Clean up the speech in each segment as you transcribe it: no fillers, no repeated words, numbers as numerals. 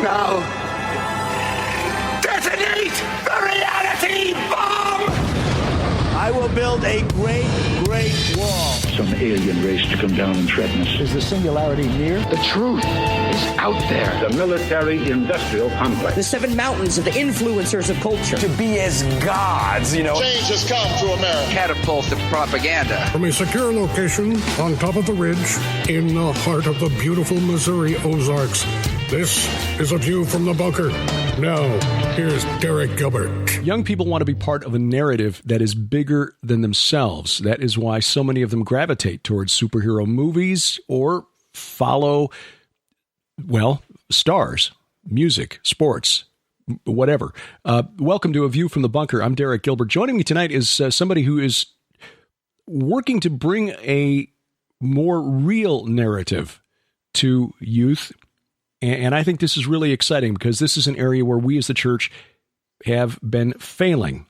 Now, detonate the reality bomb! I will build a great, great wall. Some alien race to come down and threaten us. Is the singularity near? The truth is out there. The military-industrial complex. The 7 mountains of the influencers of culture. To be as gods, you know. Change has come to America. Catapult of propaganda. From a secure location on top of the ridge in the heart of the beautiful Missouri Ozarks, this is A View from the Bunker. Now, here's Derek Gilbert. Young people want to be part of a narrative that is bigger than themselves. That is why so many of them gravitate towards superhero movies or follow, well, stars, music, sports, whatever. Welcome to A View from the Bunker. I'm Derek Gilbert. Joining me tonight is somebody who is working to bring a more real narrative to youth. And I think this is really exciting because this is an area where we as the church have been failing.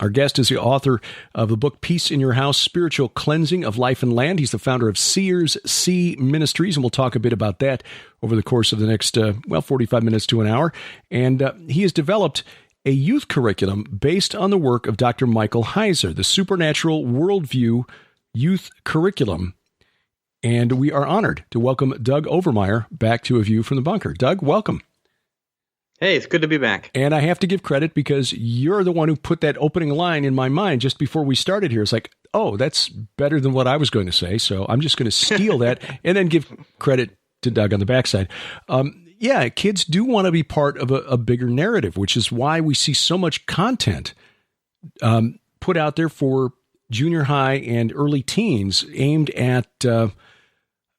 Our guest is the author of the book, Peace in Your House, Spiritual Cleansing of Life and Land. He's the founder of Sears Ministries, and we'll talk a bit about that over the course of the next, 45 minutes to an hour. And he has developed a youth curriculum based on the work of Dr. Michael Heiser, the Supernatural Worldview Youth Curriculum. And we are honored to welcome Doug Overmyer back to A View from the Bunker. Doug, welcome. Hey, it's good to be back. And I have to give credit because you're the one who put that opening line in my mind just before we started here. It's like, oh, that's better than what I was going to say. So I'm just going to steal that and then give credit to Doug on the backside. Yeah, kids do want to be part of a bigger narrative, which is why we see so much content put out there for junior high and early teens aimed at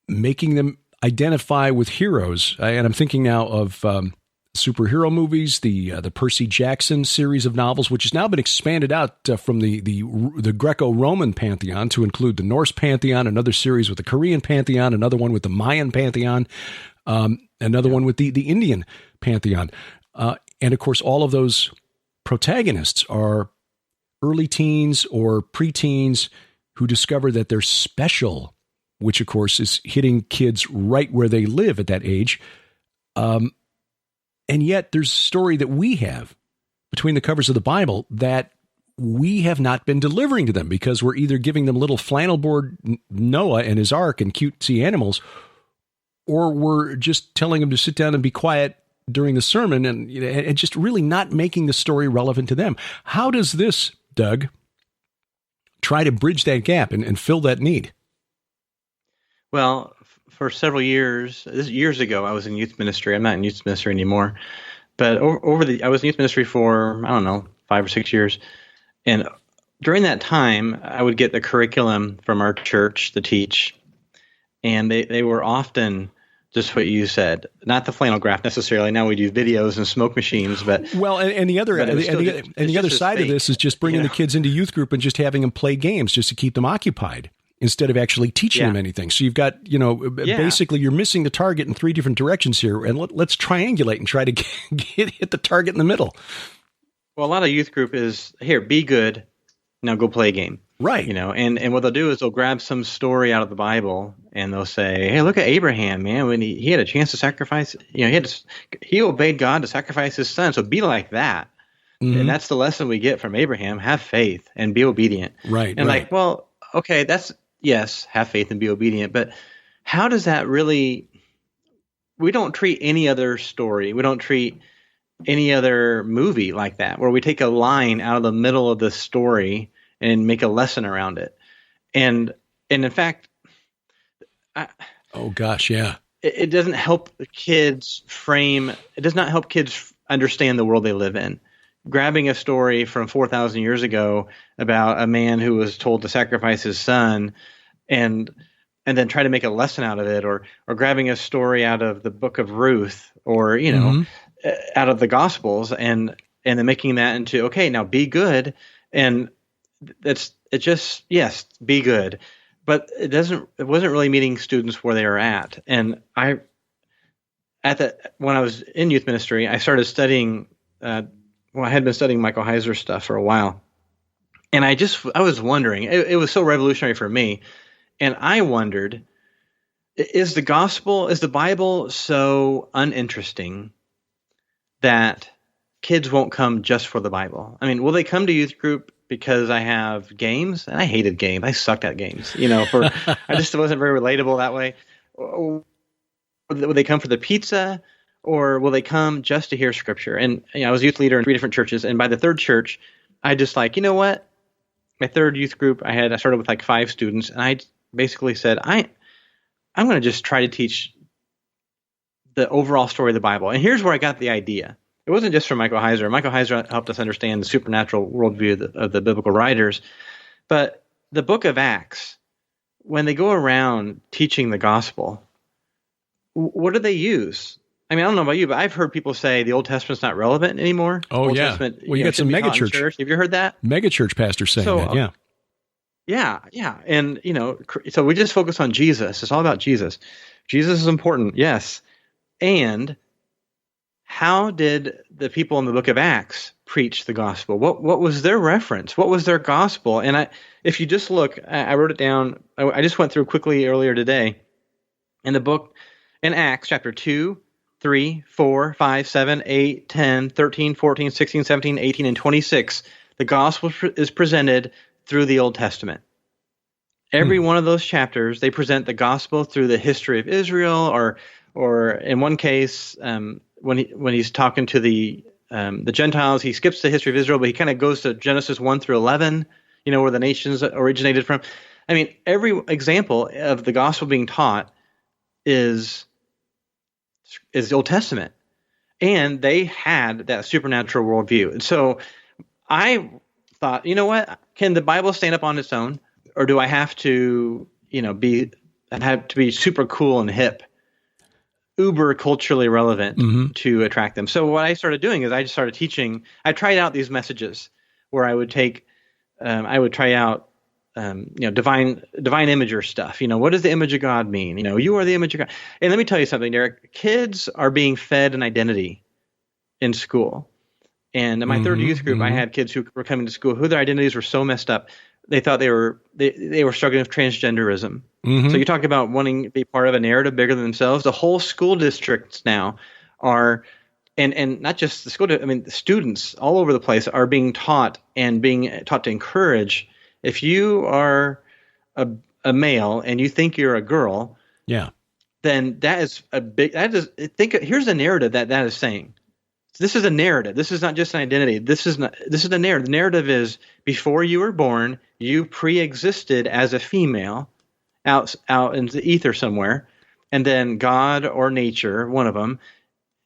making them identify with heroes. And I'm thinking now of superhero movies, the Percy Jackson series of novels, which has now been expanded out from the Greco-Roman pantheon to include the Norse pantheon, another series with the Korean pantheon, another one with the Mayan pantheon, another one with the Indian pantheon. And of course, all of those protagonists are early teens or preteens who discover that they're special, which of course is hitting kids right where they live at that age. And yet there's a story that we have between the covers of the Bible that we have not been delivering to them because we're either giving them little flannel board Noah and his ark and cutesy animals, or we're just telling them to sit down and be quiet during the sermon and just really not making the story relevant to them. How does this, Doug, try to bridge that gap and fill that need? Well, for several years ago, I was in youth ministry. I'm not in youth ministry anymore, but I was in youth ministry for, 5 or 6 years. And during that time, I would get the curriculum from our church to teach. And they were often just what you said, not the flannel graph necessarily. Now we do videos and smoke machines, but and the other side of this is just bringing the kids into youth group and just having them play games just to keep them occupied instead of actually teaching them anything. So you've got, basically you're missing the target in 3 different directions here, and let's triangulate and try to hit the target in the middle. Well, a lot of youth group is, here, be good, now go play a game. Right. And what they'll do is they'll grab some story out of the Bible and they'll say, hey, look at Abraham, man, when he had a chance to sacrifice, he obeyed God to sacrifice his son. So be like that. Mm-hmm. And that's the lesson we get from Abraham. Have faith and be obedient. Right. And right. well, okay, yes, have faith and be obedient. But how does that really, we don't treat any other story. We don't treat any other movie like that, where we take a line out of the middle of the story and make a lesson around it. And in fact, it doesn't help the kids it does not help kids understand the world they live in. Grabbing a story from 4,000 years ago about a man who was told to sacrifice his son and then try to make a lesson out of it, or grabbing a story out of the book of Ruth or, out of the Gospels and then making that into, okay, now be good. And be good. But it wasn't really meeting students where they were at. And when I was in youth ministry, I started studying, I had been studying Michael Heiser stuff for a while. And I was wondering, it was so revolutionary for me. And I wondered, is the Bible so uninteresting that kids won't come just for the Bible. I mean, will they come to youth group because I have games? And I hated games. I sucked at games. I just wasn't very relatable that way. Or will they come for the pizza, or will they come just to hear Scripture? And I was youth leader in 3 different churches, and by the third church, I just you know what? My third youth group, I started with 5 students, and I basically said, I'm going to just try to teach the overall story of the Bible. And here's where I got the idea. It wasn't just from Michael Heiser. Michael Heiser helped us understand the supernatural worldview of the biblical writers. But the book of Acts, when they go around teaching the gospel, what do they use? I mean, I don't know about you, but I've heard people say the Old Testament's not relevant anymore. Oh, Old yeah. Testament, Well, you got some megachurch. Have you heard that? Megachurch pastors saying that, yeah. Yeah. And, so we just focus on Jesus. It's all about Jesus. Jesus is important, yes. And how did the people in the book of Acts preach the gospel? What was their reference? What was their gospel? And if you just look, I wrote it down. I just went through quickly earlier today. In the book, in Acts chapter 2, 3, 4, 5, 7, 8, 10, 13, 14, 16, 17, 18, and 26, the gospel is presented through the Old Testament. Every one of those chapters, they present the gospel through the history of Israel, or in one case, when he's talking to the Gentiles, he skips the history of Israel, but he kind of goes to Genesis 1 through 11, where the nations originated from. I mean, every example of the gospel being taught is the Old Testament. And they had that supernatural worldview. And so I thought, you know what? Can the Bible stand up on its own? Or do I have to, be super cool and hip, uber culturally relevant to attract them? So what I started doing is I just started teaching. I tried out these messages where I would try out, divine imager stuff. What does the image of God mean? You are the image of God. And let me tell you something, Derek. Kids are being fed an identity in school. And in my third youth group, I had kids who were coming to school who their identities were so messed up. They thought they were struggling with transgenderism. So you talk about wanting to be part of a narrative bigger than themselves. The whole school districts now are, and not just the school, the students all over the place are being taught to encourage. If you are a male and you think you're a girl, then that is a big. Here's the narrative that is saying. This is a narrative. This is not just an identity. This is a narrative. The narrative is before you were born, you pre-existed as a female out in the ether somewhere, and then God or nature, one of them,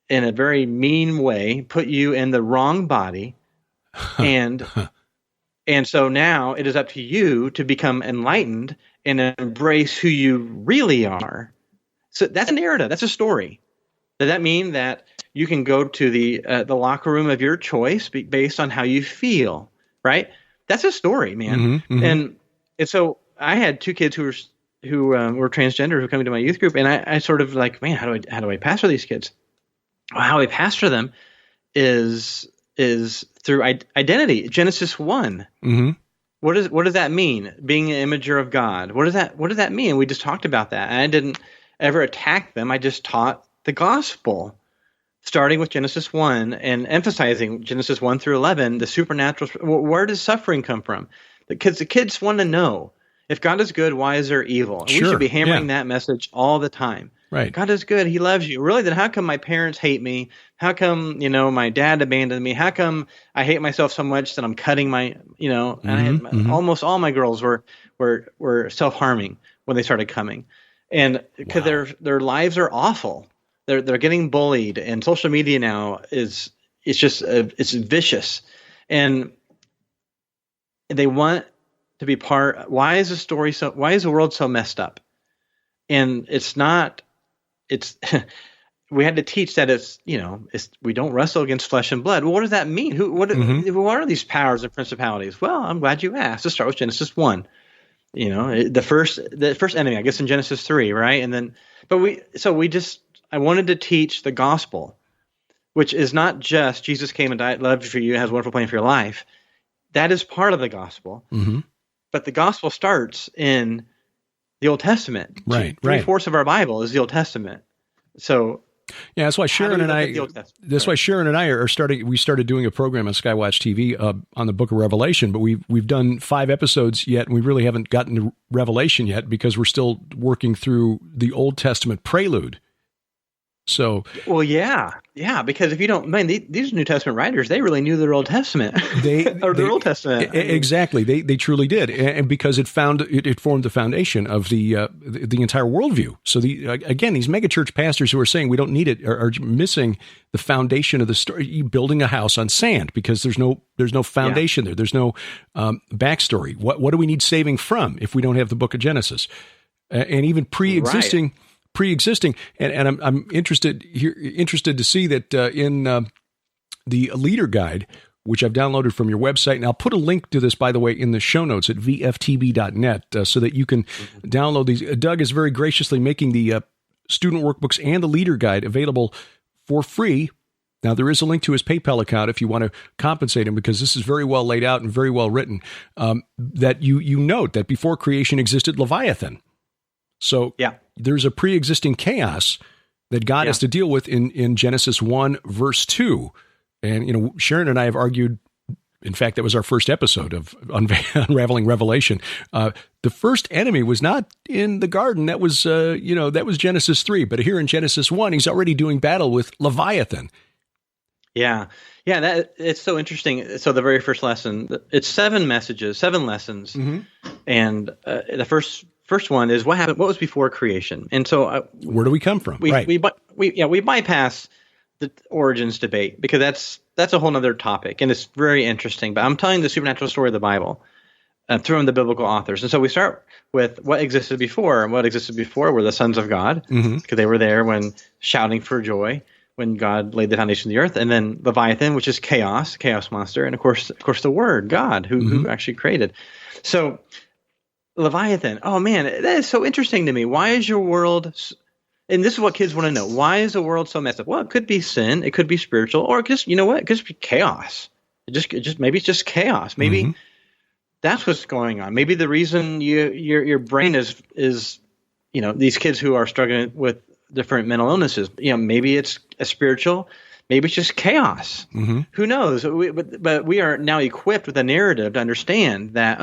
in a very mean way, put you in the wrong body, and so now it is up to you to become enlightened and embrace who you really are. So that's a narrative. That's a story. Does that mean that you can go to the locker room of your choice based on how you feel, right? That's a story, man. And so I had 2 kids who were transgender who came to my youth group, and I sort of man, how do I pastor these kids? Well, how I pastor them is through identity. Genesis 1. What does that mean? Being an imager of God. What does that mean? We just talked about that. And I didn't ever attack them. I just taught the gospel, starting with Genesis 1 and emphasizing Genesis 1 through 11, the supernatural. Where does suffering come from? The kids want to know, if God is good, why is there evil? And we should be hammering that message all the time. Right. God is good. He loves you. Really, then how come my parents hate me? How come, my dad abandoned me? How come I hate myself so much that I'm cutting my, and almost all my girls were self-harming when they started coming. And because their lives are awful. They're getting bullied, and social media now it's vicious, and they want to be part. Why is the world so messed up? And it's not. It's we had to teach that we don't wrestle against flesh and blood. Well, what does that mean? What are these powers and principalities? Well, I'm glad you asked. Let's start with Genesis 1. The first enemy, I guess, in Genesis 3, right? And then, I wanted to teach the gospel, which is not just Jesus came and died, loved for you, has a wonderful plan for your life. That is part of the gospel. But the gospel starts in the Old Testament. Right. 3/4 of our Bible is the Old Testament. So Yeah, that's why Sharon and I. That's Right. why Sharon and I are starting. We started doing a program on SkyWatch TV on the Book of Revelation, but we've done 5 episodes yet, and we really haven't gotten to Revelation yet because we're still working through the Old Testament prelude. So, Well, yeah, because if you don't, man, these New Testament writers, they really knew their Old Testament. Their Old Testament. Exactly, they truly did, and because it formed the foundation of the entire worldview. So again, these megachurch pastors who are saying we don't need it are missing the foundation of the story. Building a house on sand because there's no foundation there. There's no backstory. What do we need saving from if we don't have the Book of Genesis, and even pre-existing. Right. Pre-existing, and I'm interested to see that in the Leader Guide, which I've downloaded from your website, and I'll put a link to this, by the way, in the show notes at vftb.net, so that you can download these. Doug is very graciously making the student workbooks and the Leader Guide available for free. Now, there is a link to his PayPal account if you want to compensate him, because this is very well laid out and very well written. That you note that before creation existed Leviathan. So there's a pre-existing chaos that God has to deal with in Genesis 1, verse 2. And, Sharon and I have argued, in fact, that was our first episode of Unraveling Revelation. The first enemy was not in the garden. That was, that was Genesis 3. But here in Genesis 1, he's already doing battle with Leviathan. Yeah, it's so interesting. So the very first lesson, it's 7 messages, 7 lessons. Mm-hmm. And the first one is what happened. What was before creation? And so, where do we come from? We bypass the origins debate because that's a whole other topic, and it's very interesting. But I'm telling the supernatural story of the Bible through the biblical authors, and so we start with what existed before. And what existed before were the sons of God, because they were there when shouting for joy when God laid the foundation of the earth, and then Leviathan, which is chaos monster, and of course the Word, God, who actually created. So. Leviathan. Oh man, that is so interesting to me. Why is your world? And this is what kids want to know. Why is the world so messed up? Well, it could be sin. It could be spiritual, or just it could just be chaos. Maybe it's just chaos. Maybe that's what's going on. Maybe the reason your brain is these kids who are struggling with different mental illnesses. Maybe it's a spiritual. Maybe it's just chaos. Mm-hmm. Who knows? But we are now equipped with a narrative to understand that,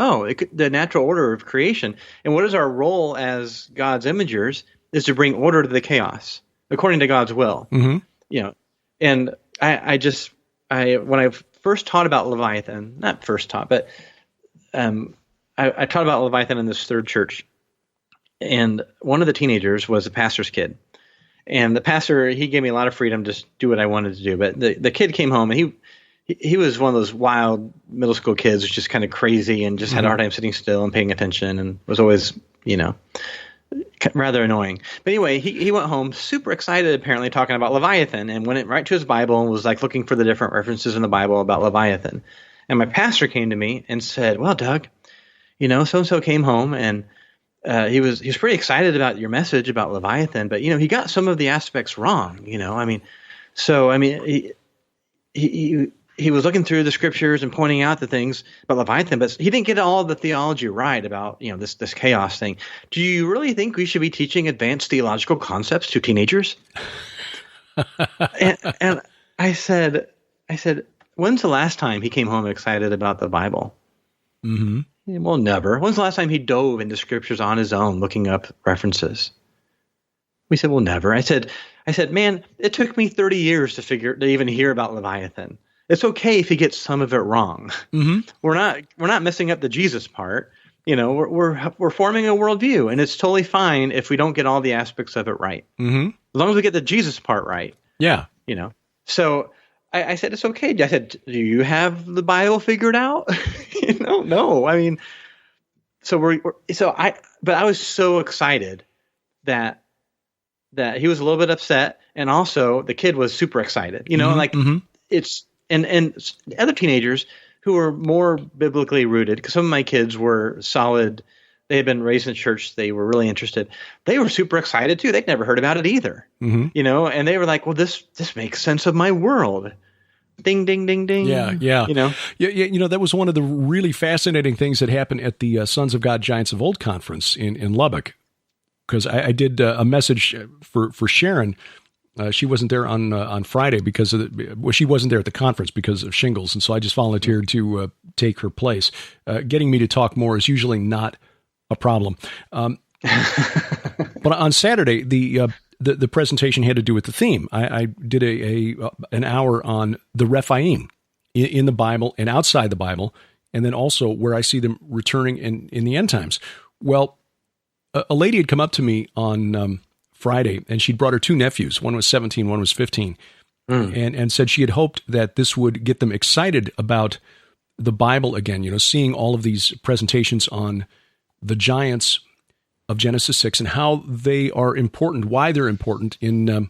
the natural order of creation. And what is our role as God's imagers is to bring order to the chaos according to God's will. Mm-hmm. And I when I first taught about Leviathan, not first taught, but I taught about Leviathan in this third church. And one of the teenagers was a pastor's kid. And the pastor, he gave me a lot of freedom to do what I wanted to do. But the kid came home, and he was one of those wild middle school kids, just kind of crazy and just had a hard time sitting still and paying attention, and was always, rather annoying. But anyway, he went home super excited, apparently talking about Leviathan, and went right to his Bible and was like looking for the different references in the Bible about Leviathan. And my pastor came to me and said, "Well, Doug, so-and-so came home and he was pretty excited about your message about Leviathan, but he got some of the aspects wrong. He was looking through the scriptures and pointing out the things about Leviathan, but he didn't get all the theology right about this chaos thing. Do you really think we should be teaching advanced theological concepts to teenagers?" and I said, when's the last time he came home excited about the Bible? Mm-hmm. Well, never. When's the last time he dove into scriptures on his own, looking up references? We said, well, never. I said, man, it took me 30 years to even hear about Leviathan. It's okay if he gets some of it wrong. Mm-hmm. We're not messing up the Jesus part. We're forming a worldview, and it's totally fine if we don't get all the aspects of it right. Mm-hmm. As long as we get the Jesus part right. Yeah. So I said, it's okay. I said, do you have the Bible figured out? No. I mean, but I was so excited that he was a little bit upset, and also the kid was super excited. It's and other teenagers who were more biblically rooted, because some of my kids were solid. They had been raised in church. They were really interested. They were super excited too. They'd never heard about it either. Mm-hmm. And they were like, well, this makes sense of my world. Ding, ding, ding, ding. Yeah. That was one of the really fascinating things that happened at the Sons of God Giants of Old conference in Lubbock, because I did a message for Sharon She wasn't there on Friday because of she wasn't there at the conference because of shingles, and so I just volunteered to take her place. Getting me to talk more is usually not a problem. But on Saturday, the presentation had to do with the theme. I did an hour on the Rephaim in the Bible and outside the Bible, and then also where I see them returning in the end times. Well, a lady had come up to me on Friday, and she'd brought her two nephews. One was 17, one was 15, and said she had hoped that this would get them excited about the Bible again, seeing all of these presentations on the giants of Genesis 6 and how they are important, why they're important in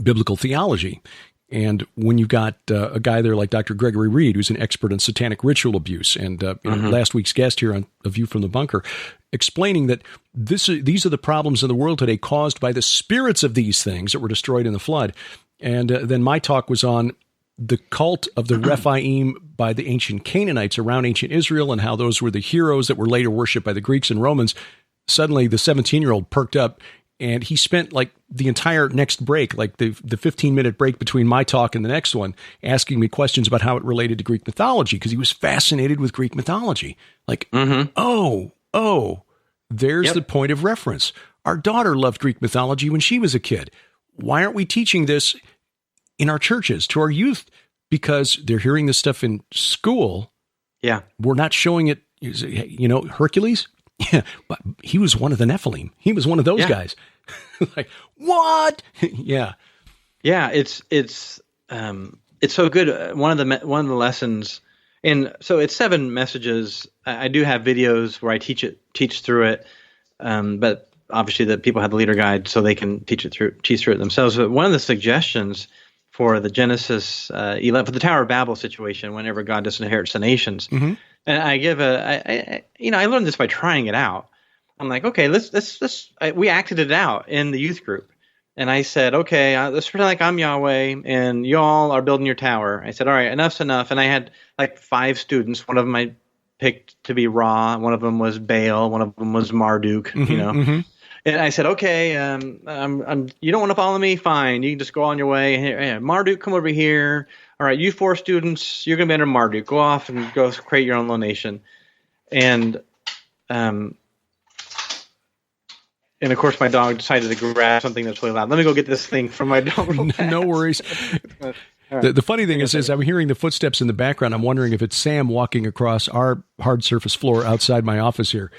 biblical theology. And when you've got a guy there like Dr. Gregory Reed, who's an expert in satanic ritual abuse, and last week's guest here on A View from the Bunker, explaining that these are the problems in the world today caused by the spirits of these things that were destroyed in the flood. And then my talk was on the cult of the Rephaim by the ancient Canaanites around ancient Israel and how those were the heroes that were later worshipped by the Greeks and Romans. Suddenly, the 17-year-old perked up, and he spent like the entire next break, like the 15-minute break between my talk and the next one, asking me questions about how it related to Greek mythology, because he was fascinated with Greek mythology. Like, there's the point of reference. Our daughter loved Greek mythology when she was a kid. Why aren't we teaching this in our churches to our youth? Because they're hearing this stuff in school. Yeah. We're not showing it, Hercules? Yeah, but he was one of the Nephilim. He was one of those guys. Like, what? Yeah. It's so good. One of the lessons, and so it's 7 messages. I do have videos where I teach through it. But obviously the people have the leader guide so they can teach through it themselves. But one of the suggestions for the Genesis 11, for the Tower of Babel situation, whenever God disinherits the nations, and I give I learned this by trying it out. I'm like, okay, we acted it out in the youth group. And I said, okay, let's pretend like I'm Yahweh and y'all are building your tower. I said, all right, enough's enough. And I had like 5 students. One of them I picked to be Ra. One of them was Baal. One of them was Marduk, And I said, okay, you don't want to follow me? Fine. You can just go on your way. Hey, Marduk, come over here. All right, you 4 students, you're going to be under Marduk. Go off and go create your own little nation. And of course, my dog decided to grab something that's really loud. Let me go get this thing from my dog real fast. No worries. Right. The funny thing is I'm hearing the footsteps in the background. I'm wondering if it's Sam walking across our hard surface floor outside my office here,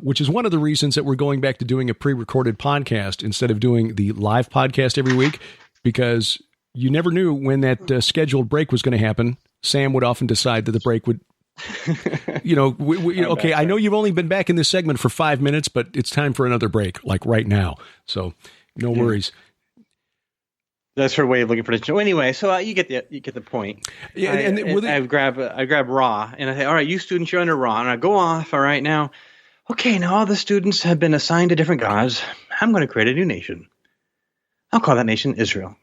which is one of the reasons that we're going back to doing a pre-recorded podcast instead of doing the live podcast every week, because you never knew when that scheduled break was going to happen. Sam would often decide that the break would, okay, I know you've only been back in this segment for 5 minutes, but it's time for another break, like right now. So no worries. That's her way of looking for the show. Anyway, so you get the point. Yeah, I grab Ra, and I say, all right, you students, you're under Ra, and I go off. All right, now all the students have been assigned to different gods. I'm going to create a new nation. I'll call that nation Israel.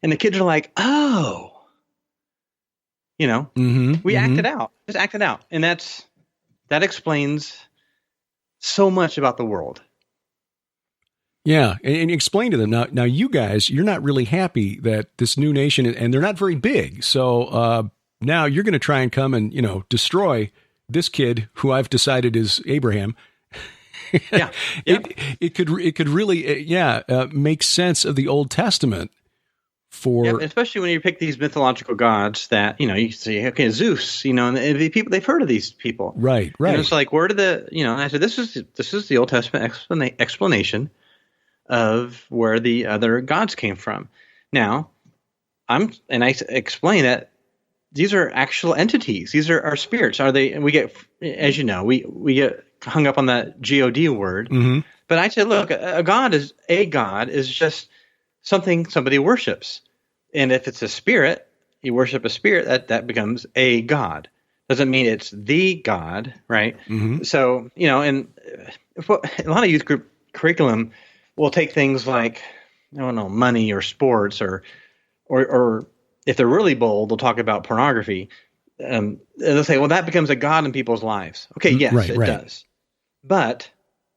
And the kids are like, oh, we acted out, just acted out, and that explains so much about the world. Yeah, and explain to them now. You guys, you're not really happy that this new nation, and they're not very big. So now you're going to try and come and destroy this kid who I've decided is Abraham. Yeah. It could really make sense of the Old Testament. Especially when you pick these mythological gods that you say, okay, Zeus, and the people, they've heard of these people, right? And it's like, where did I said, this is the Old Testament explanation of where the other gods came from. Now, I explain that these are actual entities. These are our spirits. Are they? And we get, as you know, we get hung up on that God word. But I said, look, a god is just something somebody worships, and if it's a spirit, you worship a spirit, that becomes a god. Doesn't mean it's the god, right? So and a lot of youth group curriculum will take things like, I don't know, money or sports or if they're really bold, they'll talk about pornography. And they'll say, well, that becomes a god in people's lives. Okay, yes, it does. But,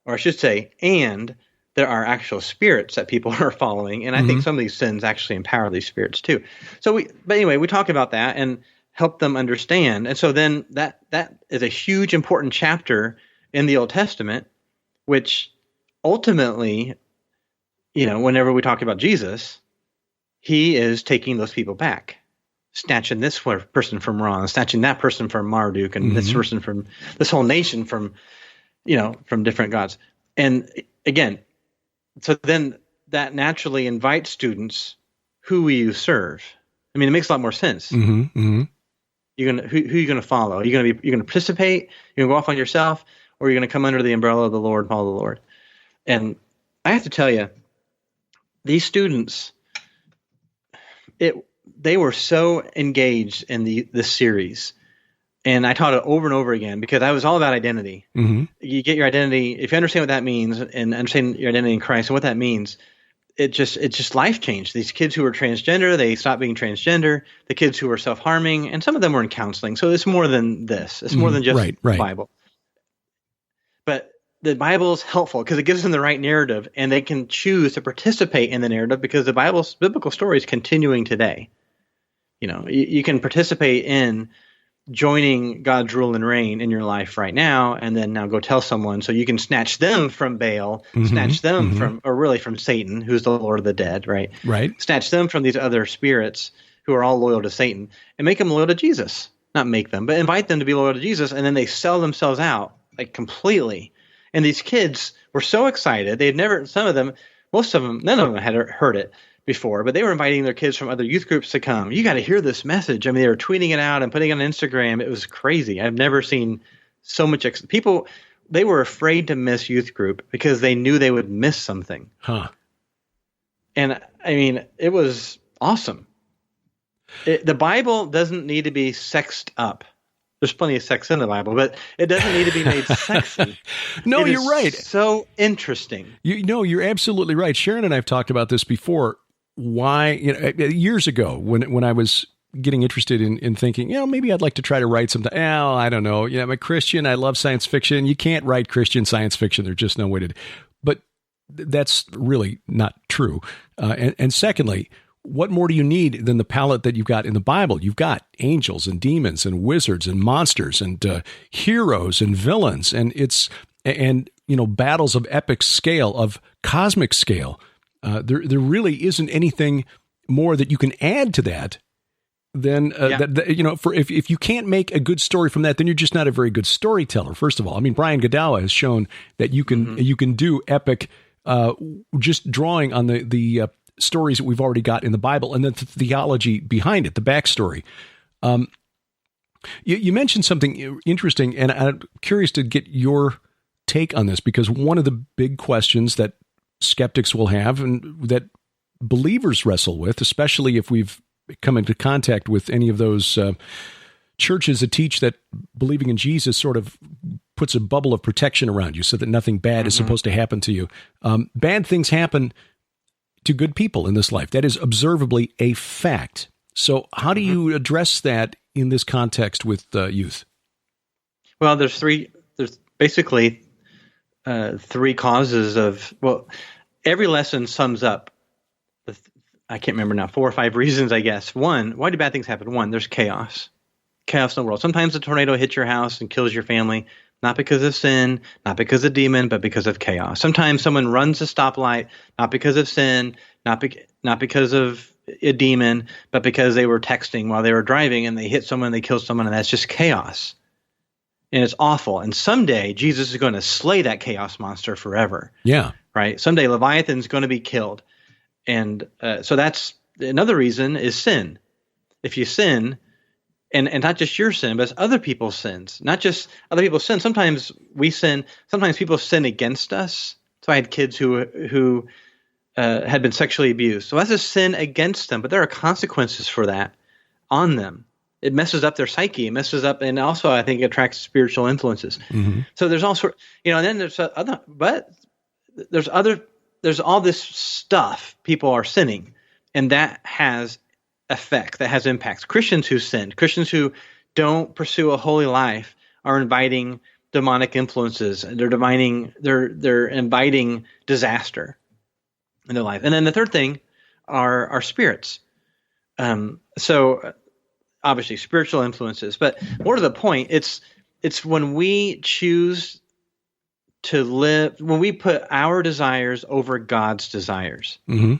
or I should say, and there are actual spirits that people are following. And I think some of these sins actually empower these spirits too. But anyway, we talk about that and help them understand. And so then that is a huge, important chapter in the Old Testament, which ultimately, whenever we talk about Jesus, he is taking those people back, snatching this person from Ron, snatching that person from Marduk, and this person from this whole nation from different gods. And again, so then that naturally invites students, who will you serve? I mean, it makes a lot more sense. Who are you gonna follow? You're gonna participate, you're gonna go off on yourself, or you're gonna come under the umbrella of the Lord and follow the Lord. And I have to tell you, these students, they were so engaged in this series. And I taught it over and over again because I was all about identity. You get your identity, if you understand what that means and understand your identity in Christ and what that means, it's just life changed. These kids who were transgender, they stopped being transgender. The kids who were self-harming, and some of them were in counseling. So it's more than this. It's more than just the Bible. But the Bible is helpful because it gives them the right narrative, and they can choose to participate in the narrative because the biblical story is continuing today. You can participate in joining God's rule and reign in your life right now, and then now go tell someone so you can snatch them from Baal, snatch them from Satan, who's the Lord of the dead, right? Right. Snatch them from these other spirits who are all loyal to Satan, and make them loyal to Jesus. Not make them, but invite them to be loyal to Jesus, and then they sell themselves out like completely. And these kids were so excited. They'd never, most of them, none of them had heard it before, but they were inviting their kids from other youth groups to come. You got to hear this message. I mean, they were tweeting it out and putting it on Instagram. It was crazy. I've never seen so much people. They were afraid to miss youth group because they knew they would miss something. And I mean, it was awesome. The Bible doesn't need to be sexed up. There's plenty of sex in the Bible, but it doesn't need to be made sexy. No, you're right. So interesting. You're absolutely right. Sharon and I have talked about this before. Why, years ago when I was getting interested in thinking, maybe I'd like to try to write something. I don't know. I'm a Christian. I love science fiction. You can't write Christian science fiction. There's just no way to. But that's really not true. And secondly, what more do you need than the palette that you've got in the Bible? You've got angels and demons and wizards and monsters and heroes and villains, and battles of epic scale, of cosmic scale. There really isn't anything more that you can add to that than if you can't make a good story from that, then you're just not a very good storyteller. First of all, I mean, Brian Godawa has shown that you can do epic, just drawing on the stories that we've already got in the Bible, and then the theology behind it, the backstory. You mentioned something interesting, and I'm curious to get your take on this, because one of the big questions that skeptics will have and that believers wrestle with, especially if we've come into contact with any of those churches that teach that believing in Jesus sort of puts a bubble of protection around you so that nothing bad is supposed to happen to you. Bad things happen to good people in this life. That is observably a fact. So how do you address that in this context with youth? Well, there's basically three causes of, every lesson sums up, I can't remember now, 4 or 5 reasons, I guess. One, why do bad things happen? One, there's chaos. Chaos in the world. Sometimes a tornado hits your house and kills your family, not because of sin, not because of demon, but because of chaos. Sometimes someone runs a stoplight, not because of sin, not because of a demon, but because they were texting while they were driving and they hit someone, they killed someone, and that's just chaos. And it's awful. And someday Jesus is going to slay that chaos monster forever. Yeah. Right? Someday Leviathan is going to be killed. And so that's another reason is sin. If you sin, and not just your sin, but it's other people's sins, not just other people's sins. Sometimes we sin. Sometimes people sin against us. So I had kids who had been sexually abused. So that's a sin against them, but there are consequences for that on them. It messes up their psyche. It messes up, and also I think it attracts spiritual influences. So there's all sort, and then there's other, but there's all this stuff people are sinning, and that has effect, that has impacts. Christians who sin, Christians who don't pursue a holy life are inviting demonic influences. They're inviting disaster in their life. And then the third thing are spirits. So obviously spiritual influences, but more to the point, it's when we choose to live, when we put our desires over God's desires. Mm-hmm.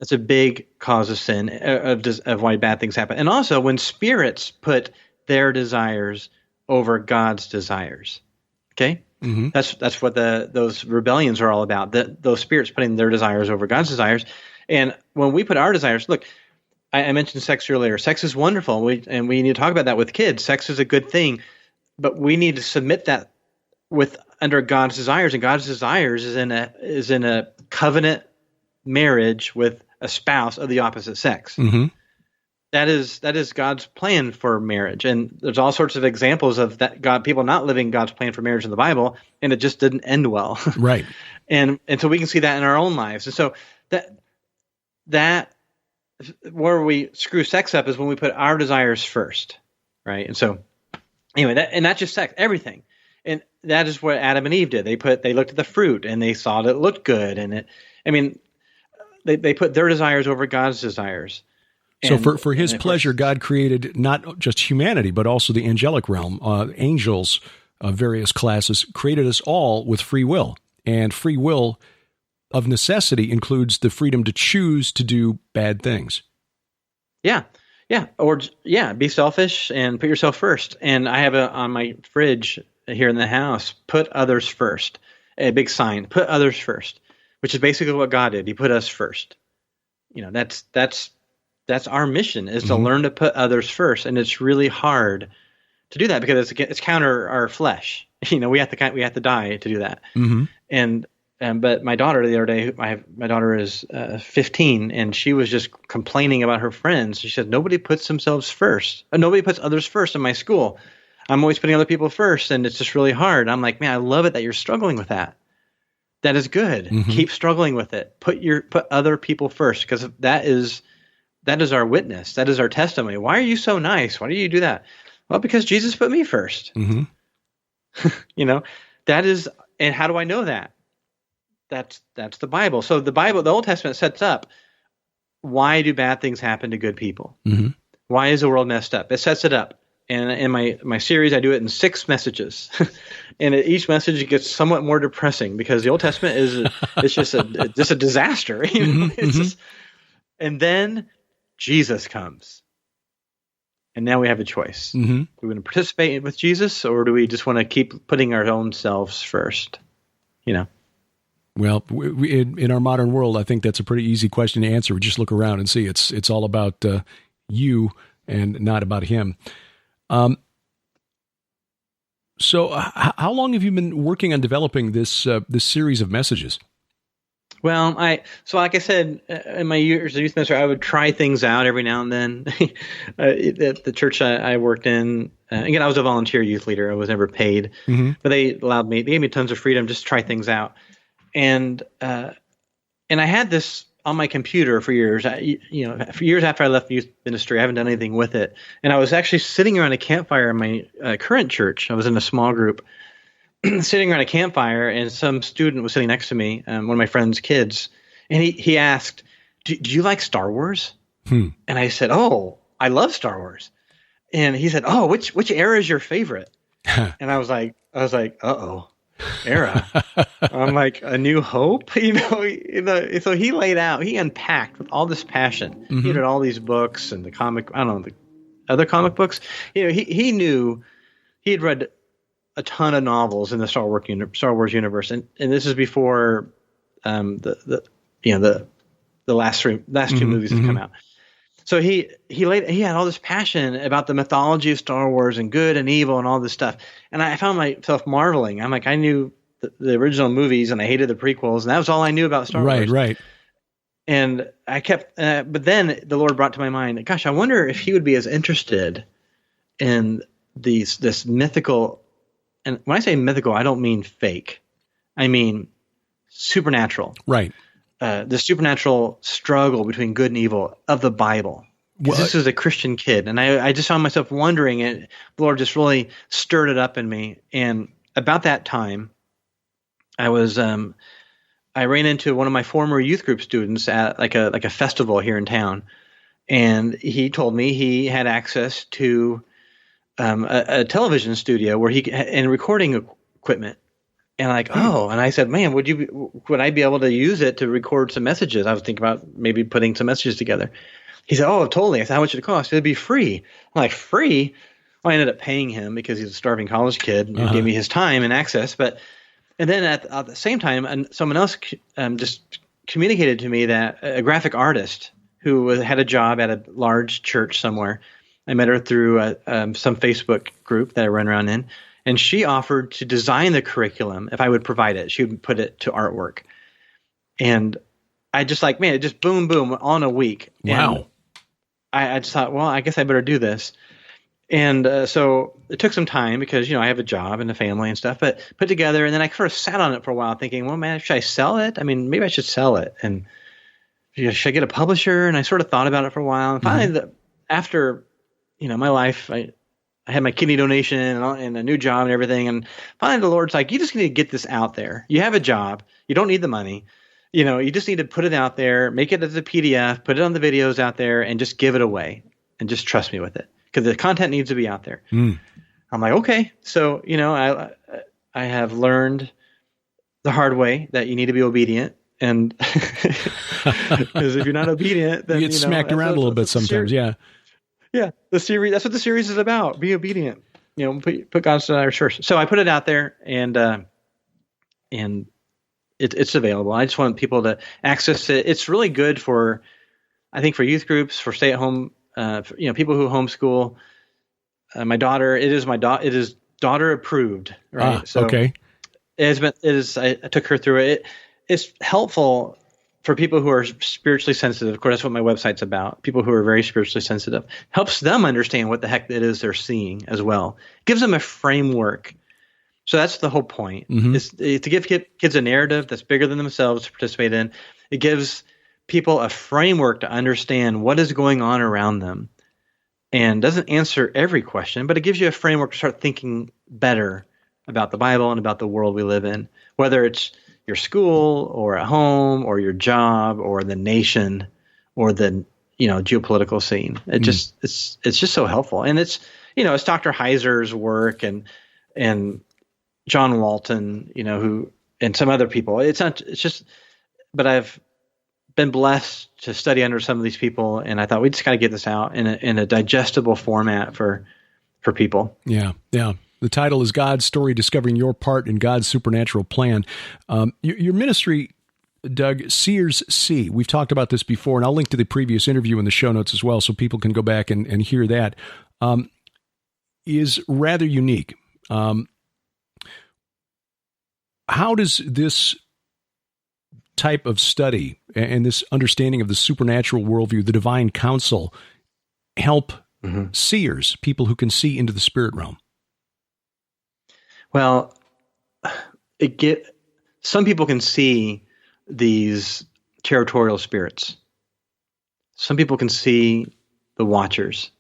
That's a big cause of sin, of why bad things happen. And also when spirits put their desires over God's desires. Okay? Mm-hmm. That's what those rebellions are all about. Those spirits putting their desires over God's desires. And when we put our desires, look, I mentioned sex earlier. Sex is wonderful, and we need to talk about that with kids. Sex is a good thing, but we need to submit that under God's desires. And God's desires is in a covenant marriage with a spouse of the opposite sex. Mm-hmm. That is God's plan for marriage. And there's all sorts of examples of that people not living God's plan for marriage in the Bible, and it just didn't end well. Right. And so we can see that in our own lives. And so that where we screw sex up is when we put our desires first, right? And so anyway, and not just sex, everything. And that is what Adam and Eve did. They looked at the fruit and they saw that it looked good, and they put their desires over God's desires. So for his pleasure, God created not just humanity, but also the angelic realm, angels of various classes, created us all with free will. And free will of necessity includes the freedom to choose to do bad things. Yeah. Be selfish and put yourself first. And I have on my fridge here in the house, put others first, a big sign, put others first, which is basically what God did. He put us first. That's our mission, is to learn to put others first. And it's really hard to do that because it's counter our flesh. We have to die to do that. Mm-hmm. But my daughter the other day, my daughter is 15, and she was just complaining about her friends. She said, nobody puts themselves first. Nobody puts others first in my school. I'm always putting other people first, and it's just really hard. I'm like, man, I love it that you're struggling with that. That is good. Mm-hmm. Keep struggling with it. Put other people first, because that is our witness. That is our testimony. Why are you so nice? Why do you do that? Well, because Jesus put me first. Mm-hmm. That is, and how do I know that? That's the Bible. So the Old Testament sets up, why do bad things happen to good people? Mm-hmm. Why is the world messed up? It sets it up. And in my series, I do it in 6 messages. And each message gets somewhat more depressing because the Old Testament it's just a disaster. Mm-hmm. It's just, and then Jesus comes. And now we have a choice. Mm-hmm. Do we want to participate with Jesus, or do we just want to keep putting our own selves first? Well, in our modern world, I think that's a pretty easy question to answer. We just look around and see it's all about you and not about him. So how long have you been working on developing this series of messages? Well, like I said, in my years of youth ministry, I would try things out every now and then. At the church I worked in, again, I was a volunteer youth leader. I was never paid, Mm-hmm. but they gave me tons of freedom just to try things out. And I had this on my computer for years. For years after I left youth ministry, I haven't done anything with it. And I was actually sitting around a campfire in my current church. I was in a small group, sitting around a campfire, and some student was sitting next to me, one of my friend's kids, and he asked, do you like Star Wars? And I said, oh, I love Star Wars. And he said, oh, which era is your favorite? And I was like, uh-oh. Era. I'm like, A New Hope, So he unpacked with all this passion. Mm-hmm. He read all these books and the other comic books. He knew he had read a ton of novels in the Star Wars universe, and this is before the last two movies have come out. So he had all this passion about the mythology of Star Wars and good and evil and all this stuff. And I found myself marveling. I'm like, I knew the original movies and I hated the prequels, and that was all I knew about Star Wars. Right. And I kept, but then the Lord brought to my mind, gosh, I wonder if he would be as interested in this mythical. And when I say mythical, I don't mean fake. I mean supernatural. Right. The supernatural struggle between good and evil of the Bible. This was a Christian kid, and I just found myself wondering, and the Lord just really stirred it up in me. And about that time, I ran into one of my former youth group students at like a festival here in town, and he told me he had access to a television studio where and recording equipment. And and I said, man, would I be able to use it to record some messages? I was thinking about maybe putting some messages together. He said, oh, totally. I said, how much would it cost? It'd be free. I'm like, free? Well, I ended up paying him because he's a starving college kid and he gave me his time and access. And then at the same time, someone else just communicated to me that a graphic artist who had a job at a large church somewhere, I met her through some Facebook group that I run around in, and she offered to design the curriculum if I would provide it. She would put it to artwork. And I just it just boom, boom, all in a week. Wow. And I just thought, well, I guess I better do this. And so it took some time because, I have a job and a family and stuff, but put together. And then I sort of sat on it for a while thinking, well, man, should I sell it? I mean, maybe I should sell it. And should I get a publisher? And I sort of thought about it for a while. And finally, after, my life, I had my kidney donation and a new job and everything. And finally, the Lord's like, you just need to get this out there. You have a job. You don't need the money. You just need to put it out there, make it as a PDF, put it on the videos out there, and just give it away. And just trust me with it. Because the content needs to be out there. I'm like, okay. So, I have learned the hard way that you need to be obedient. And because if you're not obedient, then you get smacked around a little bit sometimes. Yeah. Yeah. The series, that's what the series is about. Be obedient. Put God's desires first. So I put it out there and it's available. I just want people to access it. It's really good for youth groups, for stay-at-home, people who homeschool. My daughter, it is daughter approved, right? Okay. I took her through it. It's helpful for people who are spiritually sensitive. Of course, that's what my website's about. People who are very spiritually sensitive. Helps them understand what the heck it is they're seeing as well. Gives them a framework. So that's the whole point, is to give kids a narrative that's bigger than themselves to participate in. It gives people a framework to understand what is going on around them, and doesn't answer every question, but it gives you a framework to start thinking better about the Bible and about the world we live in, whether it's your school or at home or your job or the nation or the geopolitical scene. It just it's just so helpful, and it's it's Dr. Heiser's work and John Walton, who and some other people. But I've been blessed to study under some of these people, and I thought we just got to get this out in a digestible format for people. Yeah. The title is God's Story: Discovering Your Part in God's Supernatural Plan. Your ministry, Doug, Sears C. We've talked about this before, and I'll link to the previous interview in the show notes as well, so people can go back and hear that. Is rather unique. How does this type of study and this understanding of the supernatural worldview, the divine counsel, help seers, people who can see into the spirit realm? Well, some people can see these territorial spirits. Some people can see the watchers.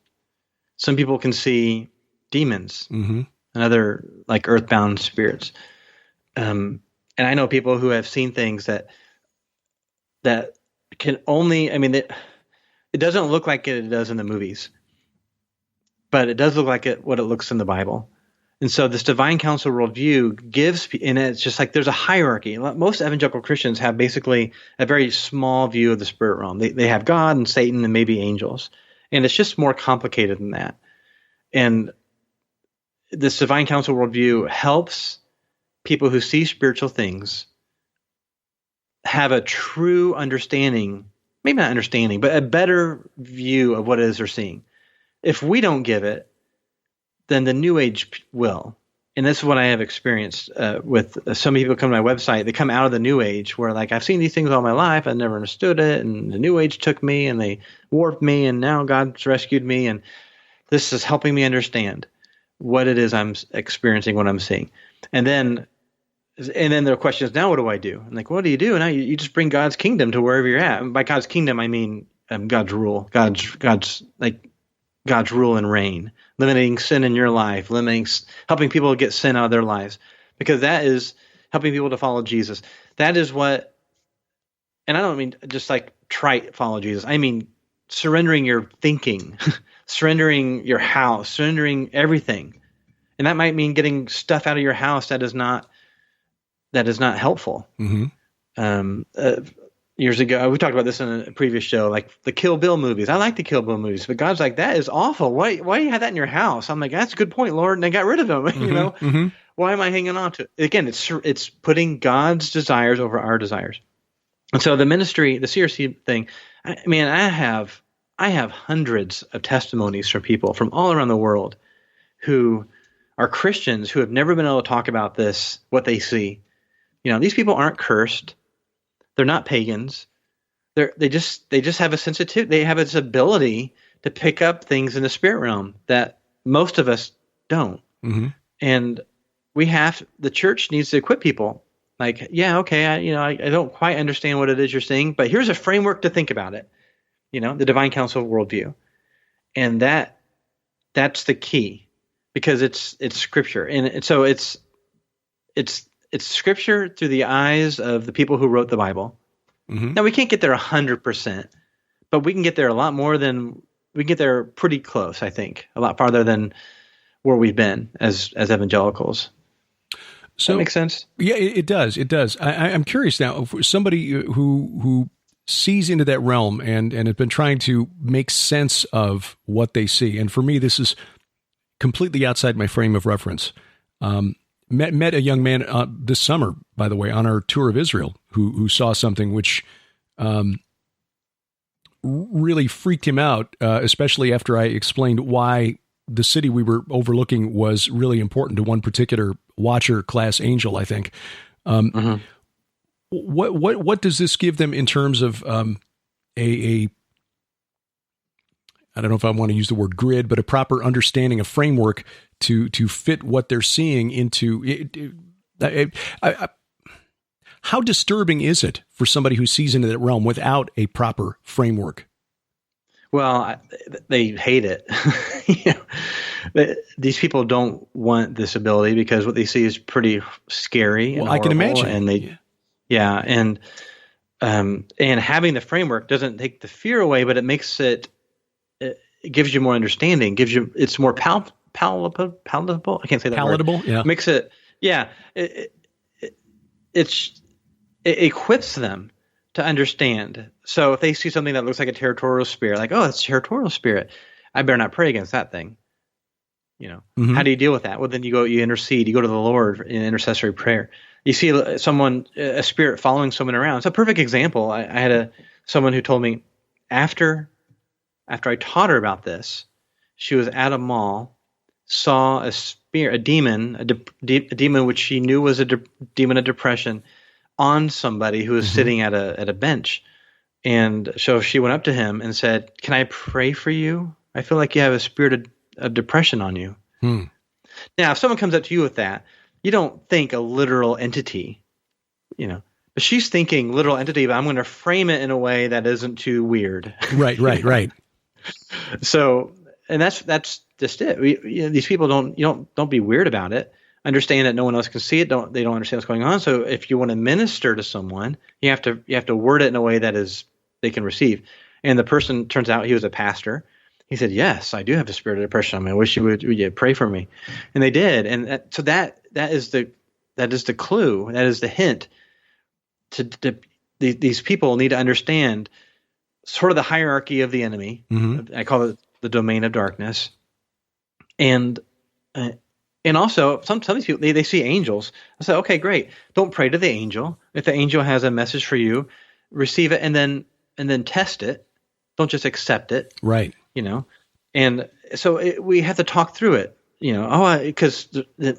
Some people can see demons and other like earthbound spirits. And I know people who have seen things that can only, it doesn't look like it does in the movies, but it does look like what it looks in the Bible. And so this divine counsel worldview gives, and it's just like there's a hierarchy. Most evangelical Christians have basically a very small view of the spirit realm. They have God and Satan and maybe angels. And it's just more complicated than that. And this divine counsel worldview helps people who see spiritual things have a true understanding, maybe not understanding, but a better view of what it is they're seeing. If we don't give it, then the New Age will. And this is what I have experienced with some people come to my website. They come out of the New Age where I've seen these things all my life. I never understood it. And the New Age took me and they warped me. And now God's rescued me. And this is helping me understand what it is I'm experiencing, what I'm seeing. And then their question is, now what do I do? I'm like, what do you do? Now you just bring God's kingdom to wherever you're at. And by God's kingdom, I mean God's rule, God's rule and reign, limiting sin in your life, helping people get sin out of their lives. because that is helping people to follow Jesus. That is what, and I don't mean just like trite follow Jesus. I mean surrendering your thinking, surrendering your house, surrendering everything. And that might mean getting stuff out of your house that is not helpful. Years ago, we talked about this in a previous show, like the Kill Bill movies. I like the Kill Bill movies, but God's like, that is awful. Why do you have that in your house? I'm like, that's a good point, Lord. And I got rid of them. You know, why am I hanging on to it? Again, it's putting God's desires over our desires. And so the ministry, the Sears thing, I have hundreds of testimonies from people from all around the world who are Christians who have never been able to talk about this, what they see. You know, these people aren't cursed. They're not pagans. They just have a sensitivity. They have this ability to pick up things in the spirit realm that most of us don't. And the church needs to equip people. Like, yeah, okay, I don't quite understand what it is you're saying, but here's a framework to think about it. You know, the divine counsel of worldview, and that's the key, because it's scripture, and so it's scripture through the eyes of the people who wrote the Bible. Now, we can't get there 100%, but we can get there we get there pretty close, I think, a lot farther than where we've been as evangelicals. So that makes sense? Yeah, it does. It does. I'm curious now, for somebody who sees into that realm and has been trying to make sense of what they see. And for me, this is completely outside my frame of reference. Met a young man this summer, by the way, on our tour of Israel, who saw something which really freaked him out, especially after I explained why the city we were overlooking was really important to one particular Watcher class angel, I think. What does this give them in terms of a I don't know if I want to use the word grid, but a proper understanding, a framework to fit what they're seeing into it. How disturbing is it for somebody who sees into that realm without a proper framework? Well, they hate it. These people don't want this ability because what they see is pretty scary. Well, and I can imagine. And and having the framework doesn't take the fear away, but it makes it gives you more understanding. It's more palatable. I can't say that palatable. Word. Yeah, makes it. Yeah, it equips them to understand. So if they see something that looks like a territorial spirit, like, oh, it's a territorial spirit, I better not pray against that thing. You know, how do you deal with that? Well, then you intercede, you go to the Lord in intercessory prayer. You see a spirit following someone around. It's a perfect example. I had someone who told me after I taught her about this, she was at a mall, saw a demon which she knew was a demon of depression on somebody who was sitting at a bench. And so she went up to him and said, "Can I pray for you? I feel like you have a spirit of depression on you." Now, if someone comes up to you with that, you don't think a literal entity, but she's thinking literal entity, but I'm going to frame it in a way that isn't too weird. Right. So, and that's just it. These people don't be weird about it. Understand that no one else can see it. They don't understand what's going on. So if you want to minister to someone, you have to word it in a way that is they can receive. And the person, turns out he was a pastor. He said, "Yes, I do have a spirit of depression on me. I wish you would pray for me." And they did. And so that is the clue. That is the hint. These people need to understand sort of the hierarchy of the enemy. I call it the domain of darkness. And also, some of these people, they see angels. I say, okay, great. Don't pray to the angel. If the angel has a message for you, receive it and then test it. Don't just accept it. Right. And so we have to talk through it. Because the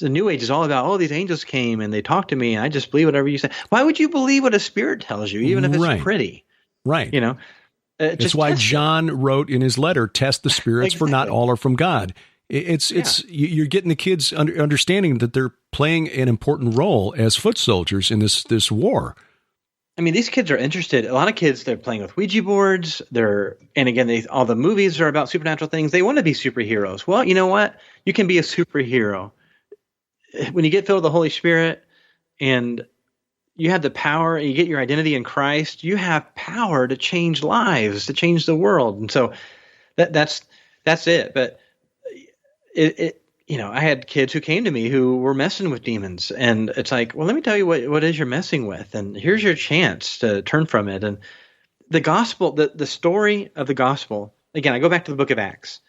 New Age is all about, these angels came and they talked to me and I just believe whatever you say. Why would you believe what a spirit tells you, even if it's pretty? Right. It's why John wrote in his letter, "Test the spirits, for not all are from God." You're getting the kids understanding that they're playing an important role as foot soldiers in this war. I mean, these kids are interested. A lot of kids, they're playing with Ouija boards. All the movies are about supernatural things. They want to be superheroes. Well, you know what? You can be a superhero when you get filled with the Holy Spirit and you have the power and you get your identity in Christ, you have power to change lives, to change the world. And so that's it. But I had kids who came to me who were messing with demons, and it's like, well, let me tell you what it is you're messing with, and here's your chance to turn from it. And the gospel, the story of the gospel, again, I go back to the book of Acts.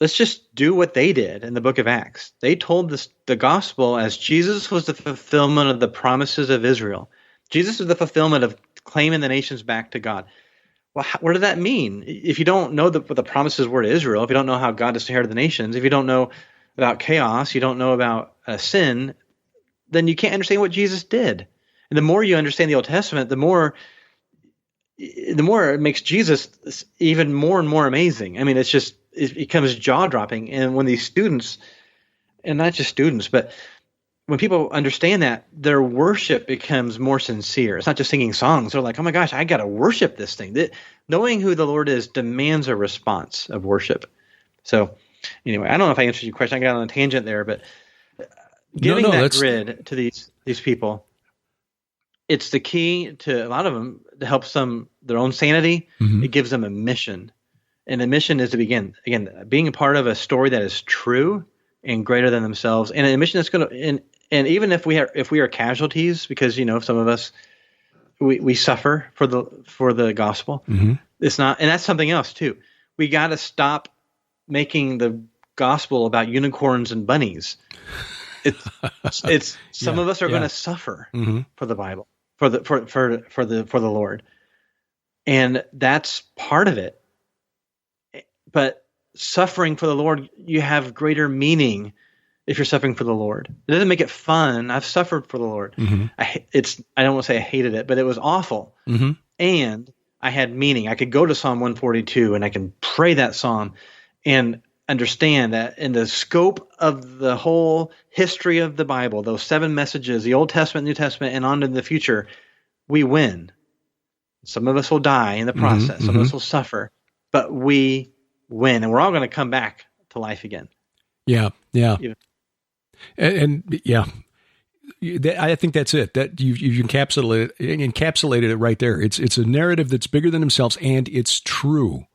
Let's just do what they did in the book of Acts. They told the gospel as Jesus was the fulfillment of the promises of Israel. Jesus is the fulfillment of claiming the nations back to God. Well, what does that mean? If you don't know what the promises were to Israel, if you don't know how God inherited the nations, if you don't know about chaos, you don't know about sin, then you can't understand what Jesus did. And the more you understand the Old Testament, the more it makes Jesus even more and more amazing. I mean, it becomes jaw-dropping. And when these students, and not just students, but when people understand that, their worship becomes more sincere. It's not just singing songs. They're like, oh my gosh, I got to worship this thing. Knowing who the Lord is demands a response of worship. So anyway, I don't know if I answered your question. I got on a tangent there, but giving that grid to these people, it's the key to a lot of them to help their own sanity. Mm-hmm. It gives them a mission. And the mission is to begin, again, being a part of a story that is true and greater than themselves. And a mission that's going to, and even if we are casualties, because, some of us, we suffer for the gospel. Mm-hmm. It's not, and that's something else too. We got to stop making the gospel about unicorns and bunnies. It's some of us are going to suffer mm-hmm. for the Bible, for the Lord. And that's part of it. But suffering for the Lord, you have greater meaning if you're suffering for the Lord. It doesn't make it fun. I've suffered for the Lord. Mm-hmm. I don't want to say I hated it, but it was awful. Mm-hmm. And I had meaning. I could go to Psalm 142 and I can pray that psalm and understand that in the scope of the whole history of the Bible, those 7 messages, the Old Testament, New Testament, and on to the future, we win. Some of us will die in the process. Mm-hmm. Some of us will suffer, but we win, and we're all going to come back to life again. Yeah. And I think that's it. That you've encapsulated it right there. It's a narrative that's bigger than themselves, and it's true.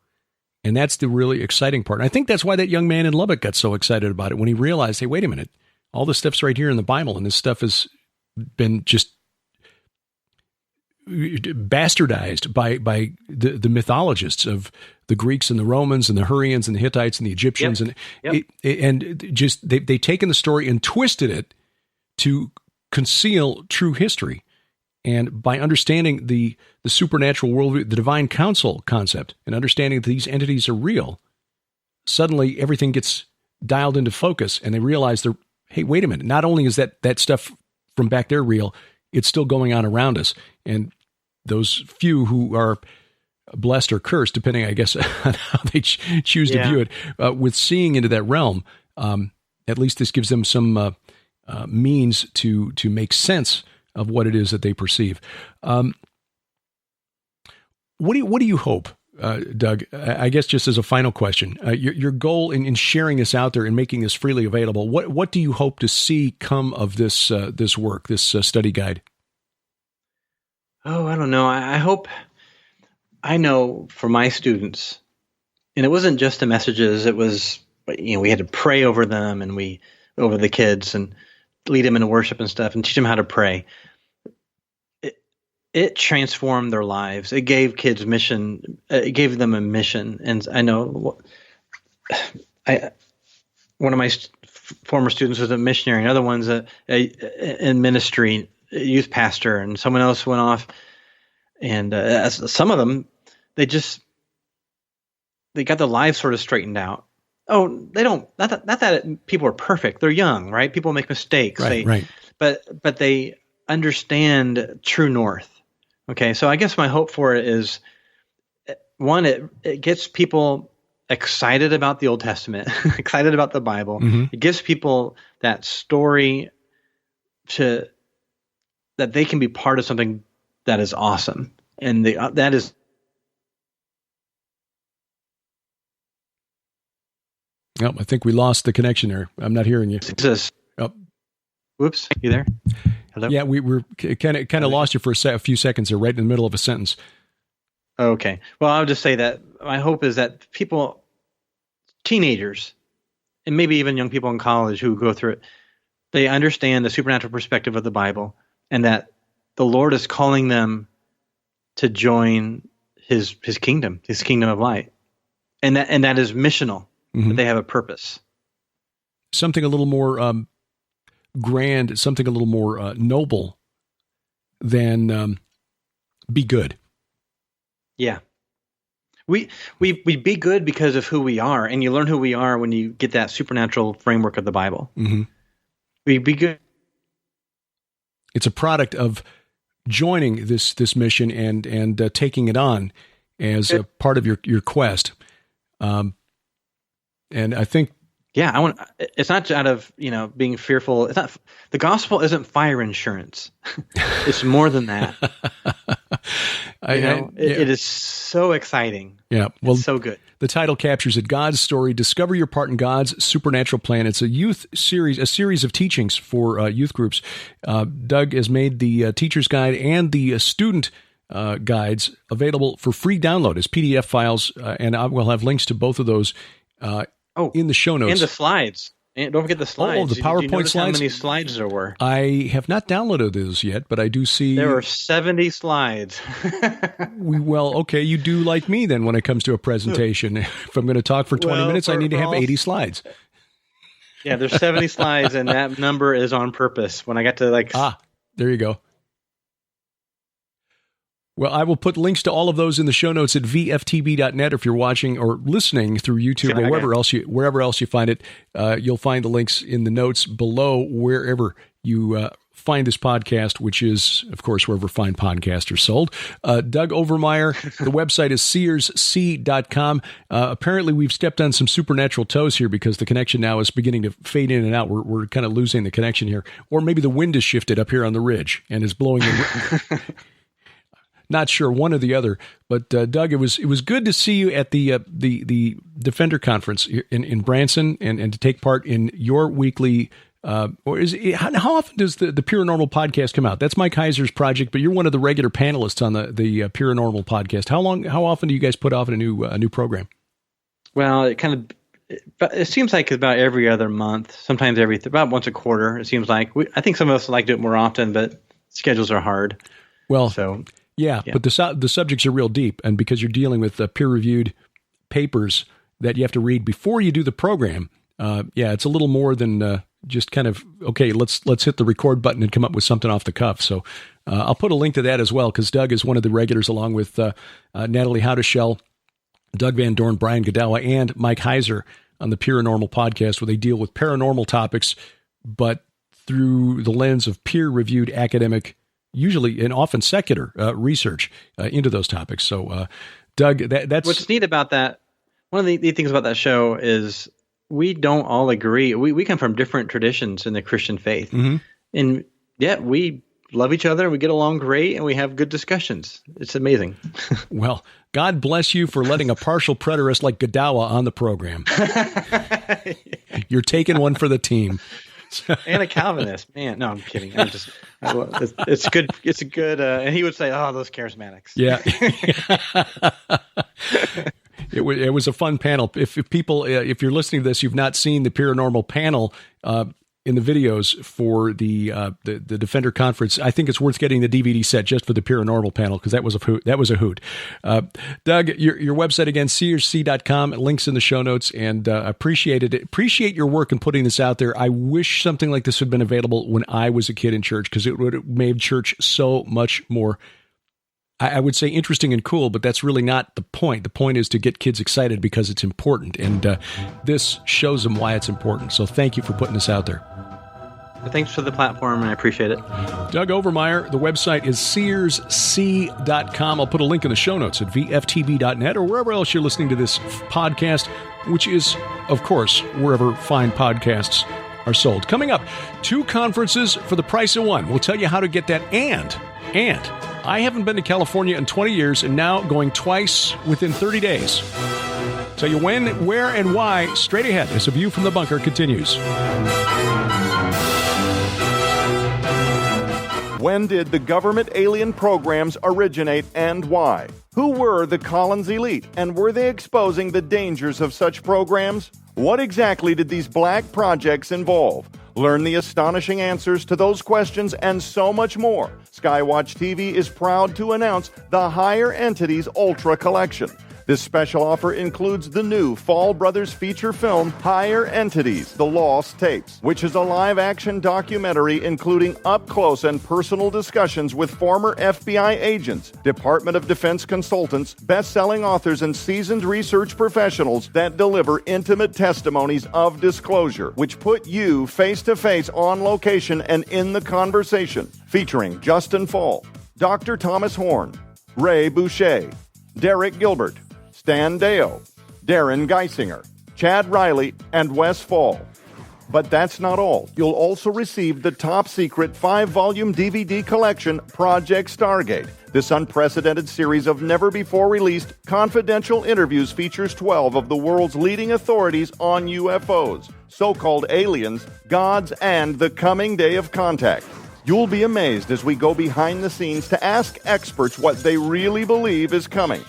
And that's the really exciting part. And I think that's why that young man in Lubbock got so excited about it when he realized, hey, wait a minute, all this stuff's right here in the Bible, and this stuff has been just bastardized by the mythologists of the Greeks and the Romans and the Hurrians and the Hittites and the Egyptians. Yep. And just they've taken the story and twisted it to conceal true history. And by understanding the supernatural worldview, the divine council concept, and understanding that these entities are real, suddenly everything gets dialed into focus, and they realize hey, wait a minute, not only is that stuff from back there real, it's still going on around us. And those few who are blessed or cursed, depending, I guess, on how they choose to view it, with seeing into that realm, at least this gives them some means to make sense of what it is that they perceive. What do you hope, Doug? I guess just as a final question, your goal in sharing this out there and making this freely available, what do you hope to see come of this work, this study guide? Oh, I don't know. I know for my students, and it wasn't just the messages. It was, we had to pray over them and over the kids and lead them into worship and stuff and teach them how to pray. It transformed their lives. It gave kids mission. It gave them a mission. And I know one of my former students was a missionary. Another one's in ministry, a youth pastor, and someone else went off. And some of them, they got their lives sort of straightened out. Oh, they don't. Not that people are perfect. They're young, right? People make mistakes. Right. But they understand true north. Okay, so I guess my hope for it is, one, it gets people excited about the Old Testament, excited about the Bible. Mm-hmm. It gives people that story that they can be part of something that is awesome, and that is. Oh, I think we lost the connection there. I'm not hearing you. Jesus. Oh, Whoops, you there? Hello? Yeah, we were kind of lost you for a few seconds there, right in the middle of a sentence. Okay. Well, I'll just say that my hope is that people, teenagers, and maybe even young people in college who go through it, they understand the supernatural perspective of the Bible, and that the Lord is calling them to join his kingdom of light. And that is missional, that they have a purpose. Something a little more grand, something a little more noble than be good. Yeah. We be good because of who we are, and you learn who we are when you get that supernatural framework of the Bible. Mm-hmm. We be good. It's a product of joining this mission and taking it on as a part of your quest. And I think, yeah, it's not out of, being fearful. It's not, the gospel isn't fire insurance. It's more than that. It is so exciting. Yeah. Well, it's so good. The title captures it. God's story. Discover your part in God's supernatural plan. It's a youth series, a series of teachings for youth groups. Doug has made the teacher's guide and the student guides available for free download as PDF files. And I will have links to both of those in the show notes. And the slides. And don't forget the slides. Oh, the PowerPoint slides? How many slides there were? I have not downloaded those yet, but I do see... There were 70 slides. Okay, you do like me then when it comes to a presentation. If I'm going to talk for 20 minutes, I need to have 80 slides. Yeah, there's 70 slides, and that number is on purpose. When I got to there you go. Well, I will put links to all of those in the show notes at vftb.net. If you're watching or listening through YouTube or wherever else you find it, you'll find the links in the notes below wherever you find this podcast, which is, of course, wherever fine podcasts are sold. Doug Overmyer, the website is seersc.com. Apparently, we've stepped on some supernatural toes here because the connection now is beginning to fade in and out. We're kind of losing the connection here. Or maybe the wind has shifted up here on the ridge and is blowing the Not sure, one or the other. But Doug, it was good to see you at the Defender Conference in Branson and to take part in your weekly. How often does the Paranormal podcast come out? That's Mike Heiser's project, but you're one of the regular panelists on the Paranormal podcast. How often do you guys put off a new program? Well, it seems like about every other month. Sometimes about once a quarter. It seems like I think some of us like to do it more often, but schedules are hard. Well, so. Yeah, but the subjects are real deep, and because you're dealing with peer-reviewed papers that you have to read before you do the program, it's a little more than just kind of, okay, let's hit the record button and come up with something off the cuff. So I'll put a link to that as well, because Doug is one of the regulars, along with Natalie Howdeshell, Doug Van Dorn, Brian Godawa, and Mike Heiser on the Paranormal podcast, where they deal with paranormal topics, but through the lens of peer-reviewed academic, usually and often secular research into those topics. So, Doug, that's what's neat about that. One of the neat things about that show is we don't all agree. We come from different traditions in the Christian faith, and yet we love each other. We get along great, and we have good discussions. It's amazing. Well, God bless you for letting a partial preterist like Godawa on the program. You're taking one for the team. And a Calvinist, man. No, I'm kidding. It's good. It's a good. And he would say, "Oh, those charismatics." Yeah. It was a fun panel. If if you're listening to this, you've not seen the Paranormal panel in the videos for the Defender Conference, I think it's worth getting the DVD set just for the Paranormal panel, because that was a hoot. Doug, your website again, seersc.com, links in the show notes, and appreciate your work in putting this out there. I wish something like this had been available when I was a kid in church, because it would have made church so much more, I would say, interesting and cool, but that's really not the point. The point is to get kids excited because it's important, and this shows them why it's important. So thank you for putting this out there. Thanks for the platform, and I appreciate it. Doug Overmyer, the website is seersc.com. I'll put a link in the show notes at vftb.net or wherever else you're listening to this podcast, which is, of course, wherever fine podcasts are sold. Coming up, 2 conferences for the price of 1. We'll tell you how to get that, and I haven't been to California in 20 years, and now going twice within 30 days. Tell you when, where, and why straight ahead as A View from the Bunker continues. When did the government alien programs originate and why? Who were the Collins elite, and were they exposing the dangers of such programs? What exactly did these black projects involve? Learn the astonishing answers to those questions and so much more. SkyWatch TV is proud to announce the Higher Entities Ultra Collection. This special offer includes the new Fall Brothers feature film, Higher Entities, The Lost Tapes, which is a live-action documentary including up-close and personal discussions with former FBI agents, Department of Defense consultants, best-selling authors, and seasoned research professionals that deliver intimate testimonies of disclosure, which put you face-to-face on location and in the conversation, featuring Justin Fall, Dr. Thomas Horn, Ray Boucher, Derek Gilbert, Stan Deo, Darren Geisinger, Chad Riley, and Wes Fall. But that's not all. You'll also receive the top-secret 5-volume DVD collection, Project Stargate. This unprecedented series of never-before-released confidential interviews features 12 of the world's leading authorities on UFOs, so-called aliens, gods, and the coming day of contact. You'll be amazed as we go behind the scenes to ask experts what they really believe is coming.